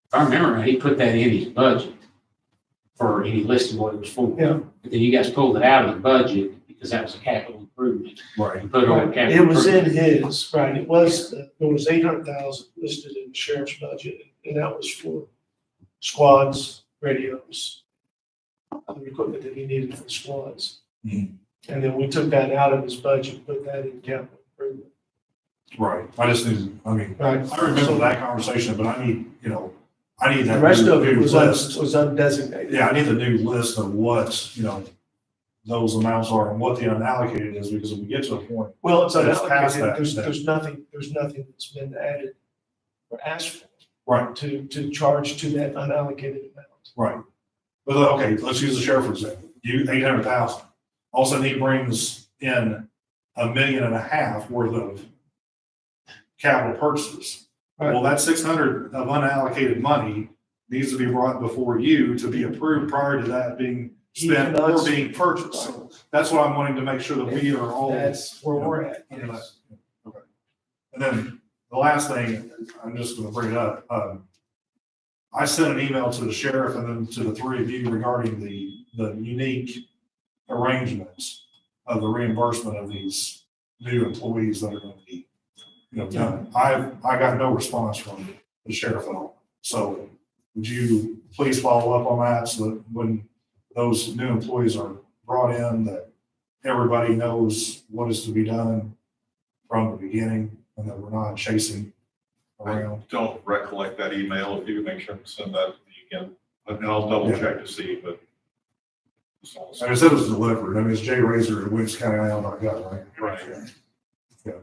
If I remember right, he put that in his budget for, and he listed what it was for. Yeah. But then you guys pulled it out of the budget because that was a capital improvement. Right. You put it on capital. It was in improvement. his, right, it was, there was 800,000 listed in the sheriff's budget, and that was for squads, radios, other equipment that he needed for the squads. Mhm. And then we took that out of his budget, put that in capital improvement. Right. I just need, I mean, Right. I remember that conversation, but I need, I need The that rest of it new was list. undesignated. Yeah, I need the new list of what, those amounts are and what the unallocated is, because if we get to a point, Well, it's It's past unallocated, that. there's nothing that's been added or asked for right, to charge to that unallocated amount. right. But, okay, let's use the sheriff for example. 800,000. All of a sudden he brings in $1.5 million worth of capital purchases. Well, that 600 of unallocated money needs to be brought before you to be approved prior to that being spent or being purchased. So that's what I'm wanting to make sure that we are all. That's where we're at, Okay. yes. Okay. And then the last thing, I'm just gonna bring it up. I sent an email to the sheriff and then to the three of you regarding the unique arrangements of the reimbursement of these new employees that are gonna be, done. I got no response from the sheriff at all. So would you please follow up on that so that when those new employees are brought in, that everybody knows what is to be done from the beginning and that we're not chasing around? Don't recollect that email. If you could make sure to send that to me again, and I'll double check to see, but. it's all- Like I said, it was delivered. I mean, it's JRazor at williamscountyIL.gov, right? Right. Yeah.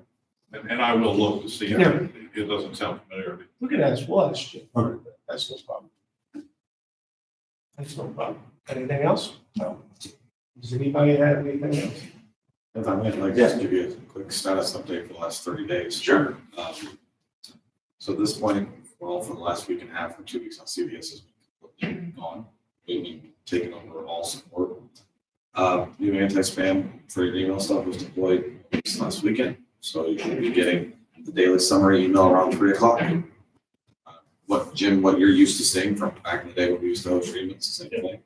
And I will look to see. Yeah. It doesn't sound familiar. We could ask was, Jim. Okay. That's no problem. That's no problem. Anything else? No. Does anybody have anything else? If I may, I'd like to just give you a quick status update for the last 30 days. Sure. So at this point, well, for the last week and a half or 2 weeks on CBS has been completely gone. We've been taking over all support. New anti-spam for your email stuff was deployed this last weekend. So you should be getting the daily summary email around 3 o'clock. What you're used to seeing from back in the day when we used to host treatments, the same thing.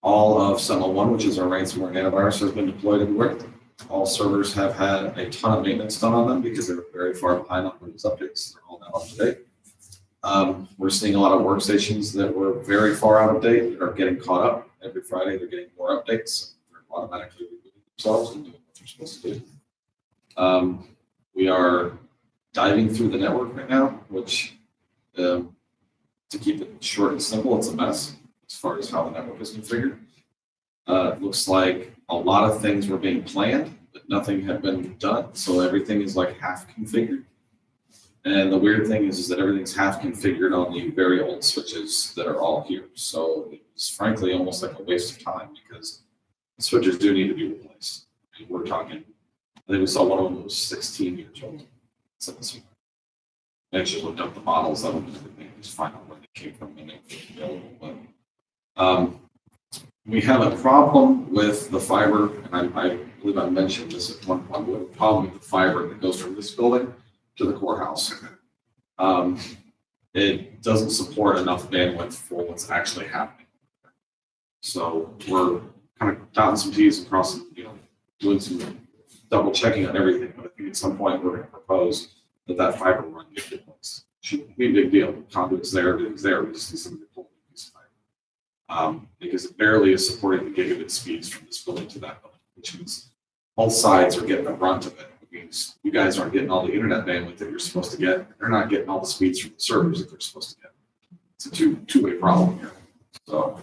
All of Sentinel-1, which is our ransomware antivirus, has been deployed everywhere. All servers have had a ton of maintenance done on them because they were very far behind on Windows updates. They're all now up to date. We're seeing a lot of workstations that were very far out of date that are getting caught up. Every Friday, they're getting more updates. They're automatically rebooting themselves and doing what they're supposed to do. We are diving through the network right now, which, to keep it short and simple, it's a mess as far as how the network is configured. It looks like a lot of things were being planned, but nothing had been done. So everything is like half configured. And the weird thing is that everything's half configured on the very old switches that are all here. So it's frankly almost like a waste of time because the switches do need to be replaced. And we're talking, I think we saw one of them that was 16 years old. So I actually looked up the models of them and everything, just find out where they came from and they were available. But we have a problem with the fiber, and I believe I mentioned this at one point. We have a problem with the fiber that goes from this building to the courthouse. It doesn't support enough bandwidth for what's actually happening. So we're kind of dotting some T's and crossing, doing some double checking on everything. But I think at some point we're going to propose that fiber run get replaced. Shouldn't be a big deal. Conduit's there, everything's there. We just need somebody to pull the piece of fiber. Because it barely is supporting the gigabit speeds from this building to that building, which means both sides are getting the brunt of it. It means you guys aren't getting all the internet bandwidth that you're supposed to get. They're not getting all the speeds from the servers that they're supposed to get. It's a two-way problem here. So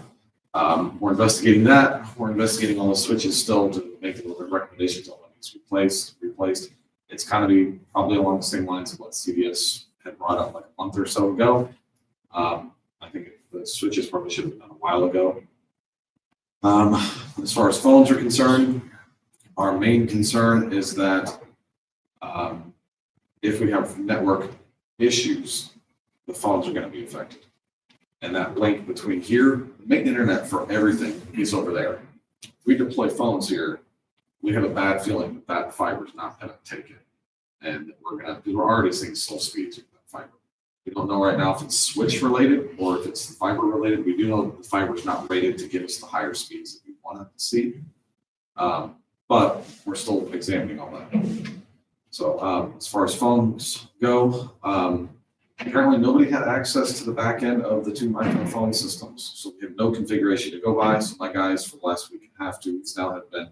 we're investigating that. We're investigating all the switches still to make a little bit of recommendations on what needs to be replaced. It's kind of be probably along the same lines of what CVS had brought up like a month or so ago. I think the switches probably should have been done a while ago. As far as phones are concerned, our main concern is that if we have network issues, the phones are going to be affected. And that link between here, making internet for everything is over there. If we deploy phones here, we have a bad feeling that that fiber is not going to take it. And we're already seeing slow speeds with that fiber. We don't know right now if it's switch related or if it's fiber related. We do know that the fiber is not rated to give us the higher speeds that we want to see. But we're still examining all that. So as far as phones go, apparently nobody had access to the back end of the two microphone systems. So we have no configuration to go by. So my guys for the last week and a half, 2 weeks now have been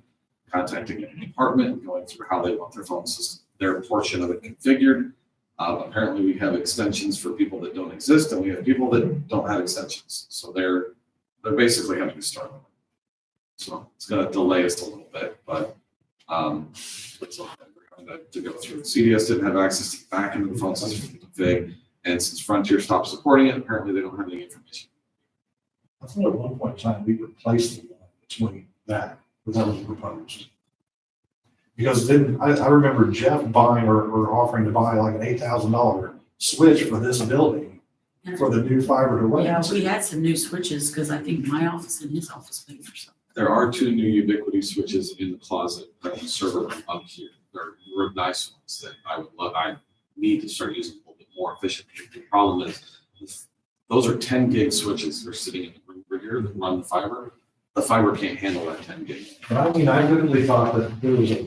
contacting the department and going through how they want their phone system, their portion of it configured. Apparently we have extensions for people that don't exist and we have people that don't have extensions. So they're basically having to start. So it's going to delay us a little bit, but it's to go through. CDS didn't have access to the back end of the phone system for the config, and since Frontier stopped supporting it, apparently they don't have any information. I thought at one point in time we replaced the one between that, but that was proposed. Because then I remember Jeff buying or offering to buy like an $8,000 switch for this building for the new fiber to link. Yeah, we had some new switches because I think my office and his office paid for some. There are 2 new Ubiquity switches in the closet that the server up here. They're real nice ones that I would love. I need to start using a little bit more efficiently. The problem is those are 10 gig switches that are sitting in the room over here that run the fiber. The fiber can't handle that 10 gig. But I mean, I literally thought that there was a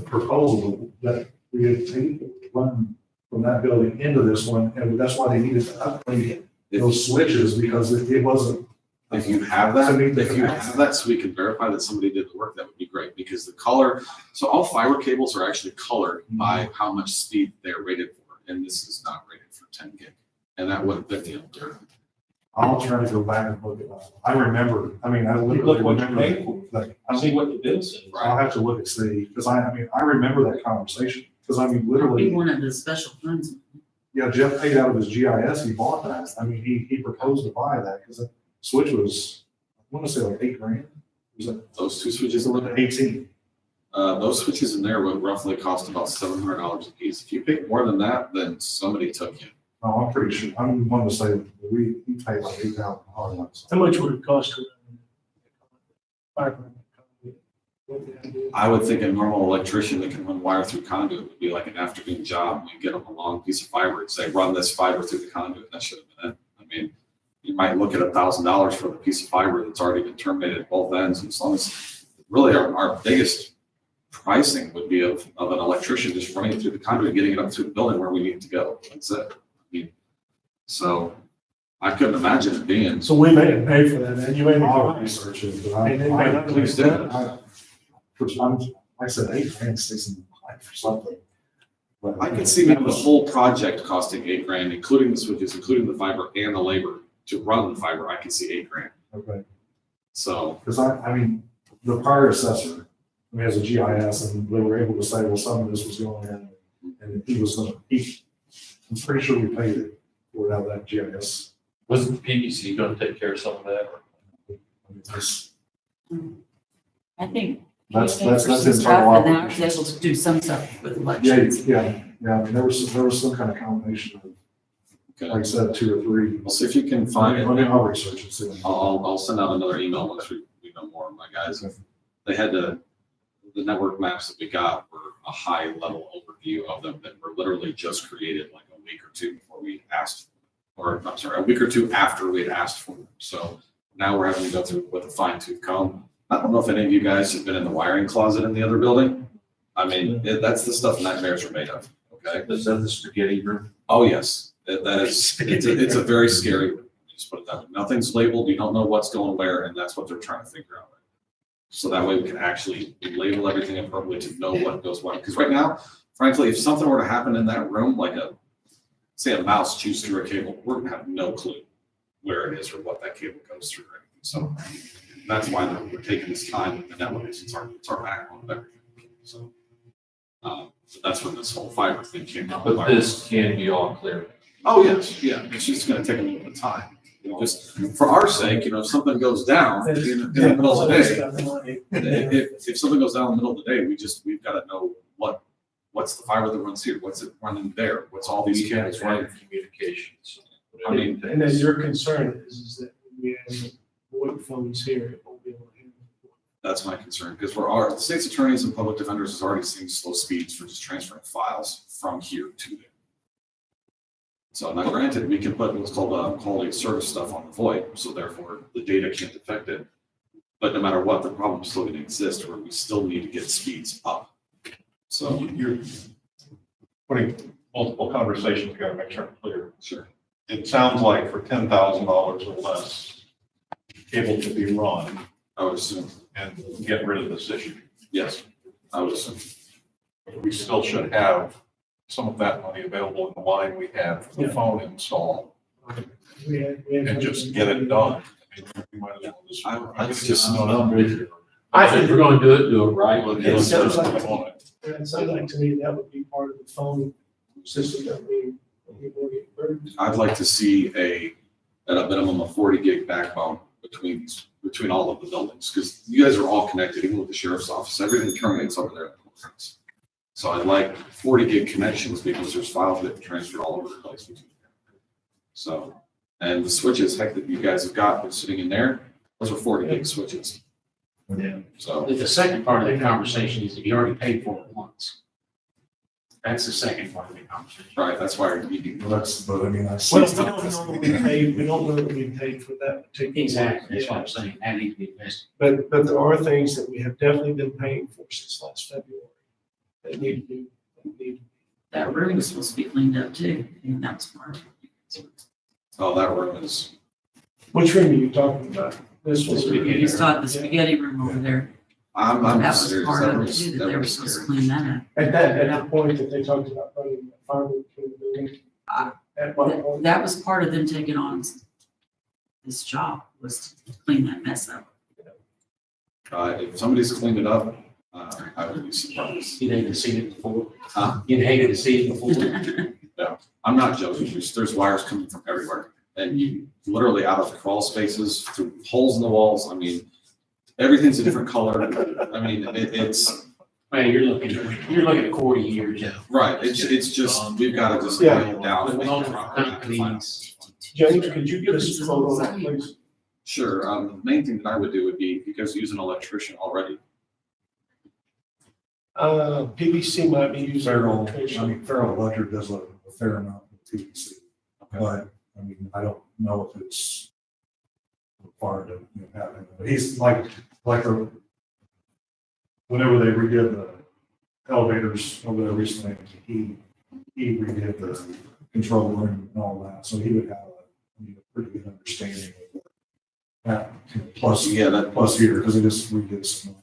proposal that we had taken run from that building into this one, and that's why they needed to upgrade those switches because it wasn't. If you have that, so we can verify that somebody did the work, that would be great, because the color, so all fiber cables are actually colored by how much speed they're rated for, and this is not rated for 10 gig. And that would have been the other. I'll try to go back and look at that. I remember, I mean, I literally remember, like, I see what the bill says. I'll have to look and see, because I mean, I remember that conversation, because I mean, Be literally, one of the special funds. yeah, Jeff paid out of his GIS, he bought that. I mean, he proposed to buy that, because the switch was, I want to say like $8,000. Was it Those 2 switches, 18? those switches in there would roughly cost about $700 a piece. If you pick more than that, then somebody took you. No, I'm pretty sure, I'm one to say that we paid like $8,000. How much would it cost to run fiber? I would think a normal electrician that can run wire through conduit would be like an afternoon job. You get them a long piece of fiber and say, run this fiber through the conduit. That should have been it. I mean, you might look at $1,000 for the piece of fiber that's already been terminated at both ends. And as long as really our biggest pricing would be of an electrician just running it through the conduit, getting it up to the building where we need it to go. That's it. I mean, so I couldn't imagine it being. So we may have paid for that, and you may I'll be. research it, but And then I please do. I said $8,000 sticks in the pipe for something. But I could see maybe the whole project costing $8,000, including the switches, including the fiber and the labor to run the fiber. I could see $8,000. Okay, So because I mean, the prior assessor, I mean, has a GIS, and they were able to say, well, some of this was going in, and he was gonna, I'm pretty sure we paid it without that GIS. Wasn't PBC gonna take care of some of that? I mean, that's I think. That's he paid for internal some stuff, and now operations. he's able to do some stuff with Yeah, elections. yeah, I mean, there was some kind of combination of, okay. like I said, 2 or 3. We'll see if you can find it. I'll research it, see. I'll send out another email once we know more. My guys, they had the network maps that we got were a high level overview of them that were literally just created like a week or 2 before we asked, or I'm sorry, a week or 2 after we had asked for them. So now we're having to go through with a fine tooth comb. I don't know if any of you guys have been in the wiring closet in the other building. I mean, that's the stuff nightmares are made of. Okay. Is that the spaghetti room? Oh, yes, that is, it's a very scary, just put it that way. Nothing's labeled, you don't know what's going where, and that's what they're trying to figure out. So that way we can actually label everything appropriately to know what goes what. Because right now, frankly, if something were to happen in that room, like say a mouse chews through a cable, we're gonna have no clue where it is or what that cable goes through or anything. So that's why we're taking this time with the networks. It's our backbone of everything. So that's when this whole fiber thing came up. But this can be all clear. Oh, yes, yeah, it's just gonna take a little bit of time. You know, just for our sake, if something goes down in the middle of the day, if something goes down in the middle of the day, we've gotta know what's the fiber that runs here, what's it running there, what's all these cables running. Communications. I mean, And then your concern is that we have VoIP phones here, it won't be able to handle. that's my concern, because the state's attorneys and public defenders has already seen slow speeds for just transferring files from here to there. So now granted, we can put what's called quality of service stuff on the VoIP, so therefore the data can't affect it. But no matter what, the problem's still gonna exist, where we still need to get speeds up. So, You're putting multiple conversations together, make sure I'm clear. sure, It sounds like for $10,000 or less, cable could be run I would assume, and get rid of this issue. yes, I would assume. We still should have some of that money available in the line we have for the phone install and just get it done. I mean, we might as well just. I just- I'm with you. If we're gonna do it right. It sounds like, it sounds like to me that would be part of the phone system that we will get rid of. I'd like to see at a minimum of 40 gig backbone between all of the buildings, because you guys are all connected, even with the sheriff's office, everything terminates over there. So I'd like 40 gig connections, because there's files that transfer all over the place. So, and the switches, heck, that you guys have got that's sitting in there, those are 40 gig switches. Yeah. So, The second part of the conversation is that you already paid for it once. That's the second part of the conversation. right, that's why you need. But I mean, that's. Well, we don't know that we paid for that particular. Exactly, that's what I'm Yeah. saying, that needs to be invested. But there are things that we have definitely been paying for since last February that need to be. That room is supposed to be cleaned up too, and that's part of it. Oh, that room is, Which room are you talking about? This was. You saw the spaghetti room over there. I'm That was serious. part That of it room's- too, that that they were room's supposed to scary. clean that up. At the point that they talked about running the fiber between the buildings. At what point? That was part of them taking on this job, was to clean that mess up. If somebody's cleaned it up, I would be surprised. You'd hate to see it before. Huh? You'd hate to see it before. I'm not joking, there's wires coming from everywhere, and you literally out of the crawl spaces, through holes in the walls, I mean, everything's a different color, I mean, it's, Man, you're looking at 40 years, Joe. right, it's just, we've gotta just Yeah. nail it down and make it proper. Companies. James, could you give us a quote on that, please? Sure, the main thing that I would do would be, because you use an electrician already, PVC might be used. Feral, I mean, Feral Electric does a fair amount of PVC. But, I mean, I don't know if it's required to have him. But he's like whenever they redid the elevators over there recently, he redid the control room and all that. So he would have a pretty good understanding of that. Plus here, because he just redid some.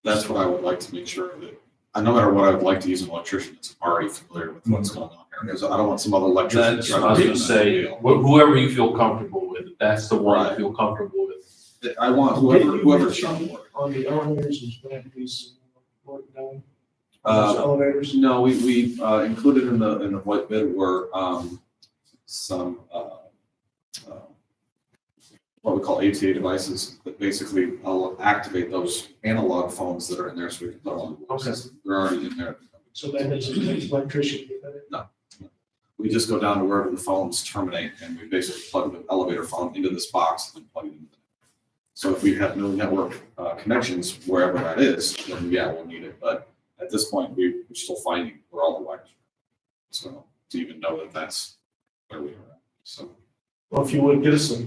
that's what I would like to make sure that, no matter what, I would like to use an electrician that's already familiar with what's going on here, because I don't want some other electrician. That's what I was gonna say, whoever you feel comfortable with, that's the one I feel comfortable with. I want whoever's shown work. On the elevators, there's going to be some work done. Uh, Those elevators. No, we included in the white bid were, some, what we call ATA devices that basically activate those analog phones that are in there so we can put on. Okay. They're already in there. So that is an electrician. We just go down to wherever the phones terminate and we basically plug the elevator phone into this box and plug it in. So if we have no network connections wherever that is, then yeah, we'll need it. But at this point, we're still finding where all the wires are. So to even know that that's where we are at. So Well, if you would, get us a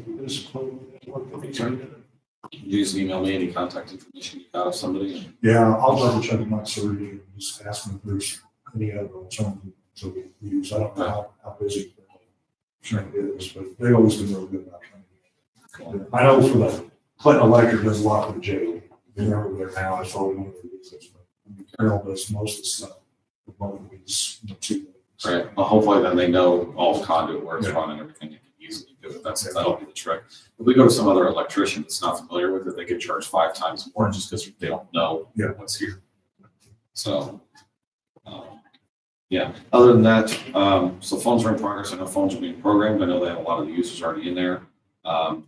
quote. What that needs to be done. you just email me any contact information you got of somebody. Yeah, I'll double check with Mike Surrey and just ask him if there's any other alternatives that we use. I don't know how busy Trent is, but they always been real good about trying to. I know for the Clinton Electric does a lot for the jail. They're over there now, I told him. Carol does most of the stuff. For both of these, two. Right, well, hopefully then they know all the conduit where it's run and everything, you can easily do it, that'll be the trick. If we go to some other electrician that's not familiar with it, they get charged 5 times more just because they don't know Yeah. what's here. So, yeah, other than that, so phones are in progress, I know phones are being programmed, I know they have a lot of the users already in there. I'll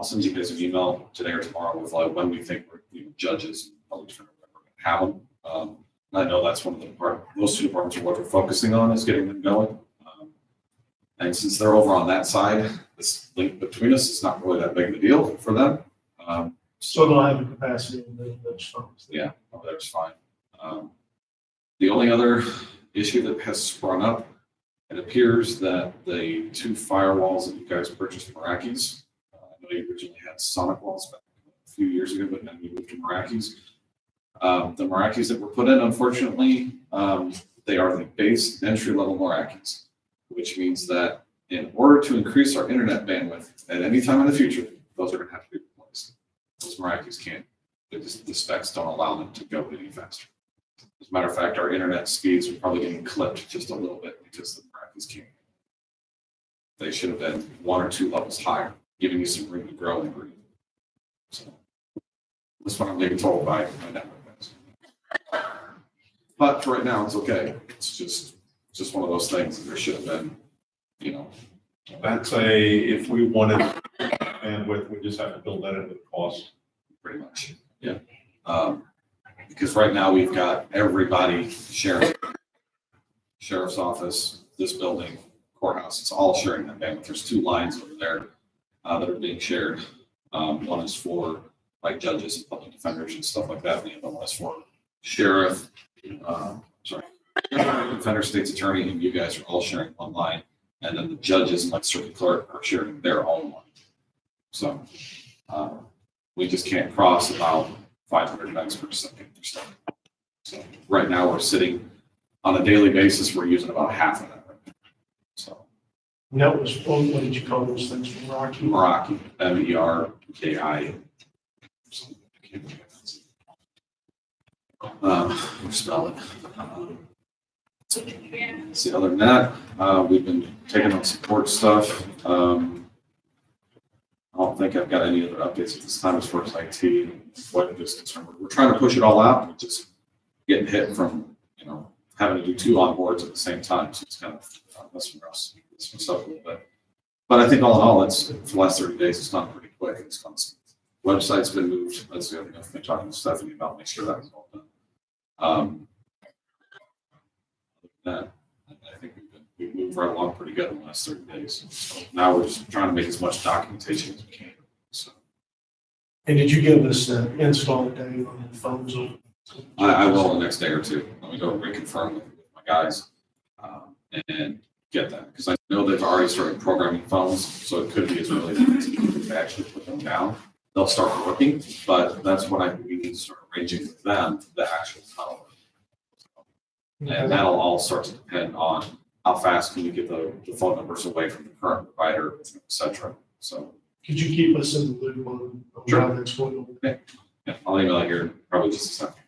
send you guys an email today or tomorrow with like when we think we're, judges, probably we're gonna have them. I know that's one of the those 2 departments are what we're focusing on is getting them going. And since they're over on that side, this link between us is not really that big of a deal for them. So they'll have the capacity in those phones. Yeah, over there's fine. The only other issue that has sprung up, it appears that the 2 firewalls that you guys purchased from Meraki's, I know you originally had Sonic walls back a few years ago, but then we moved to Meraki's. The Meraki's that were put in, unfortunately, they are the base entry-level Meraki's, which means that in order to increase our internet bandwidth at any time in the future, those are going to have to be replaced. Those Meraki's can't, the specs don't allow them to go any faster. As a matter of fact, our internet speeds are probably getting clipped just a little bit because the Meraki's can't. They should have been 1 or 2 levels higher, giving you some room to grow and breathe. So that's what I'm being told by my network guys. But for right now, it's okay. It's just one of those things that there should have been, That's if we wanted bandwidth, we just have to build that into the cost. pretty much. Yeah. Because right now we've got everybody sharing sheriff's office, this building, courthouse. It's all sharing that bandwidth. There's 2 lines over there that are being shared. One is for like judges and public defenders and stuff like that. The other one is for sheriff, defender, state's attorney, and you guys are all sharing one line. And then the judges and like circuit clerk are sharing their own line. So we just can't cross about 500 megs per second or something. So right now we're sitting on a daily basis, we're using about half of that right now. So And that was, what did you call those things from Rocky? Meraki, MERKI. Spell it. See, other than that, we've been taking on support stuff. I don't think I've got any other updates at this time as far as IT what is concerned. We're trying to push it all out, but just getting hit from, having to do 2 onboards at the same time. So it's kind of messing us up a little bit. But I think all in all, for the last 30 days, it's gone pretty quick. It's gone smooth. Website's been moved. That's the other thing I've been talking to Stephanie about, make sure that was all done. I think we've moved right along pretty good in the last 30 days. So now we're just trying to make as much documentation as we can. So And did you give us an install date on the phones? I will the next day or 2. Let me go reconfirm with my guys and get that, because I know they've already started programming phones, so it could be as early as they actually put them down. They'll start working, but that's what we need to start arranging with them, the actual tower. And that'll all start to depend on how fast can we get the phone numbers away from the current provider, et cetera. So. Could you keep us in the loop on Sure. how that's going on? Yeah, I'll email it here probably just a second.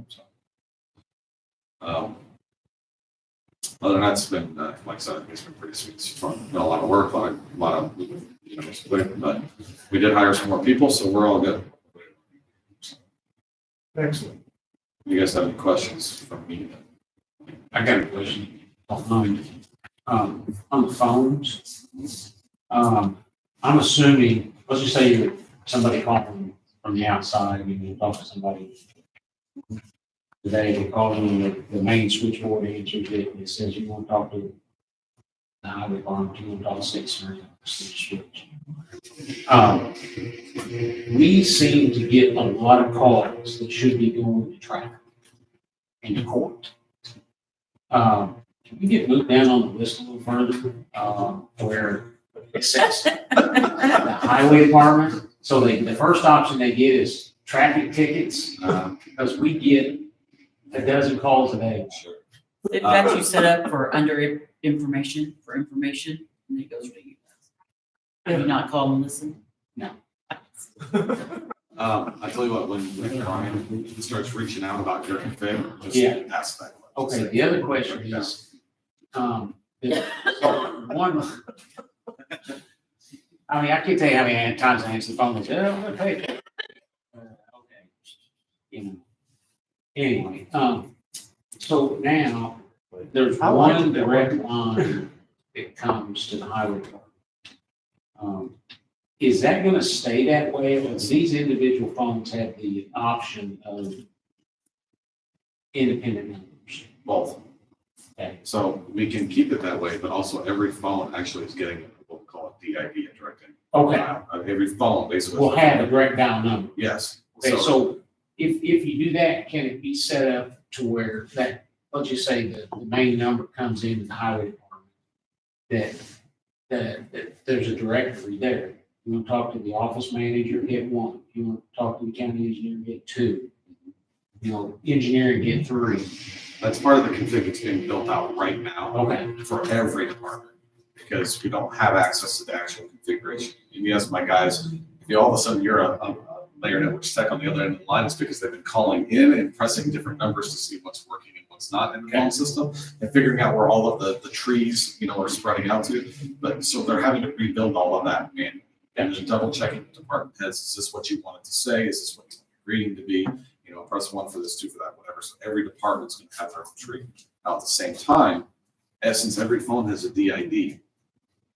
So, other than that, it's been, like I said, it's been pretty sweet. It's fun. Been a lot of work, a lot of but we did hire some more people, so we're all good. Excellent. You guys have any questions from me? I got a question. On the phones, I'm assuming, let's just say you're somebody calling from the outside, you talk to somebody. Today, they call in the main switchboard answers it, and it says you want to talk to the highway department, you want to talk to state switch. We seem to get a lot of calls that should be going to traffic and to court. Can we get moved down on the list a little further, where it says the highway department? So the first option they get is traffic tickets, because we get a dozen calls a day. Sure. They've got you set up for information, and it goes to you. Have you not called and listened? No. I tell you what, when Brian starts reaching out about your config, just Yeah. ask that. Okay, the other question is, one, I mean, I can't tell you how many times I answer the phone and say, oh, I'm gonna pay it. Okay. You know, anyway, so now, there's I like one it that direct line that comes to the highway department. Is that gonna stay that way? Because these individual phones have the option of independent numbers. Both. Okay. So we can keep it that way, but also every phone actually is getting what we call a DID, a direct. Okay, Every phone basically. we'll have a direct dial number. Yes. Okay, so if you do that, can it be set up to where that, let's just say the main number comes into the highway department, that there's a directory there. You want to talk to the office manager, get one. You want to talk to the county engineer, get two. You know, engineering, get three. That's part of the config that's being built out right now. Okay. For every department, because we don't have access to the actual configuration. And yes, my guys, if you all of a sudden you're a layer network tech on the other end of the line, it's because they've been calling in and pressing different numbers to see what's working and what's not in the phone system, and figuring out where all of the trees, are spreading out to. But so they're having to rebuild all of that manually. And then double checking the department heads, is this what you wanted to say? Is this what you're agreeing to be? Press one for this, two for that, whatever. So every department's going to have their own tree. Now at the same time, since every phone has a DID,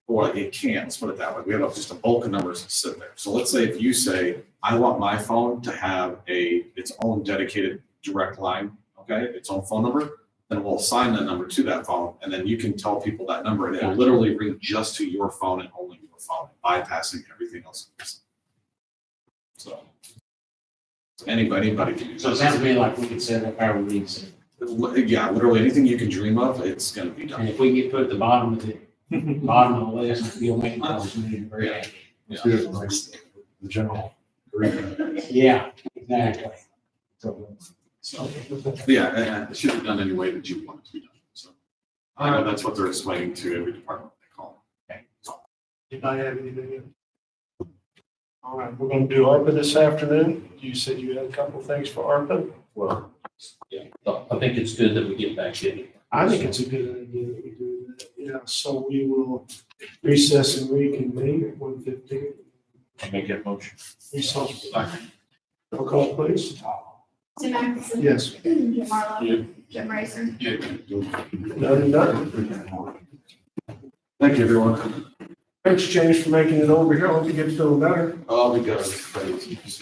or it can, let's put it that way. We have just a bulk of numbers that sit there. So let's say if you say, I want my phone to have its own dedicated direct line, okay, its own phone number, then we'll assign that number to that phone, and then you can tell people that number, and it'll literally ring just to your phone and only your phone, bypassing everything else. So anybody can do that. So it sounds to me like we could set up our release. Yeah, literally anything you can dream of, it's gonna be And done. if we can get put at the bottom of the list, you'll make my very happy. Let's do it like the general. Yeah, exactly. So, yeah, and it should be done any way that you want it to be done. So I know that's what they're explaining to every department they call. Anybody have anything? All right, we're gonna do ARPA this afternoon. You said you had a couple of things for ARPA. Well, yeah, I think it's good that we get back in. I think it's a good idea that we do that. Yeah, so we will recess and reconvene at 1:15. Make that motion. Recess. Roll call, please. Tim Atkinson. Yes. Jim Marlowe. Yeah. Jim Racer. Done and done. Thank you, everyone. Thanks, James, for making it over here. I hope you get feeling better. Oh, we got it.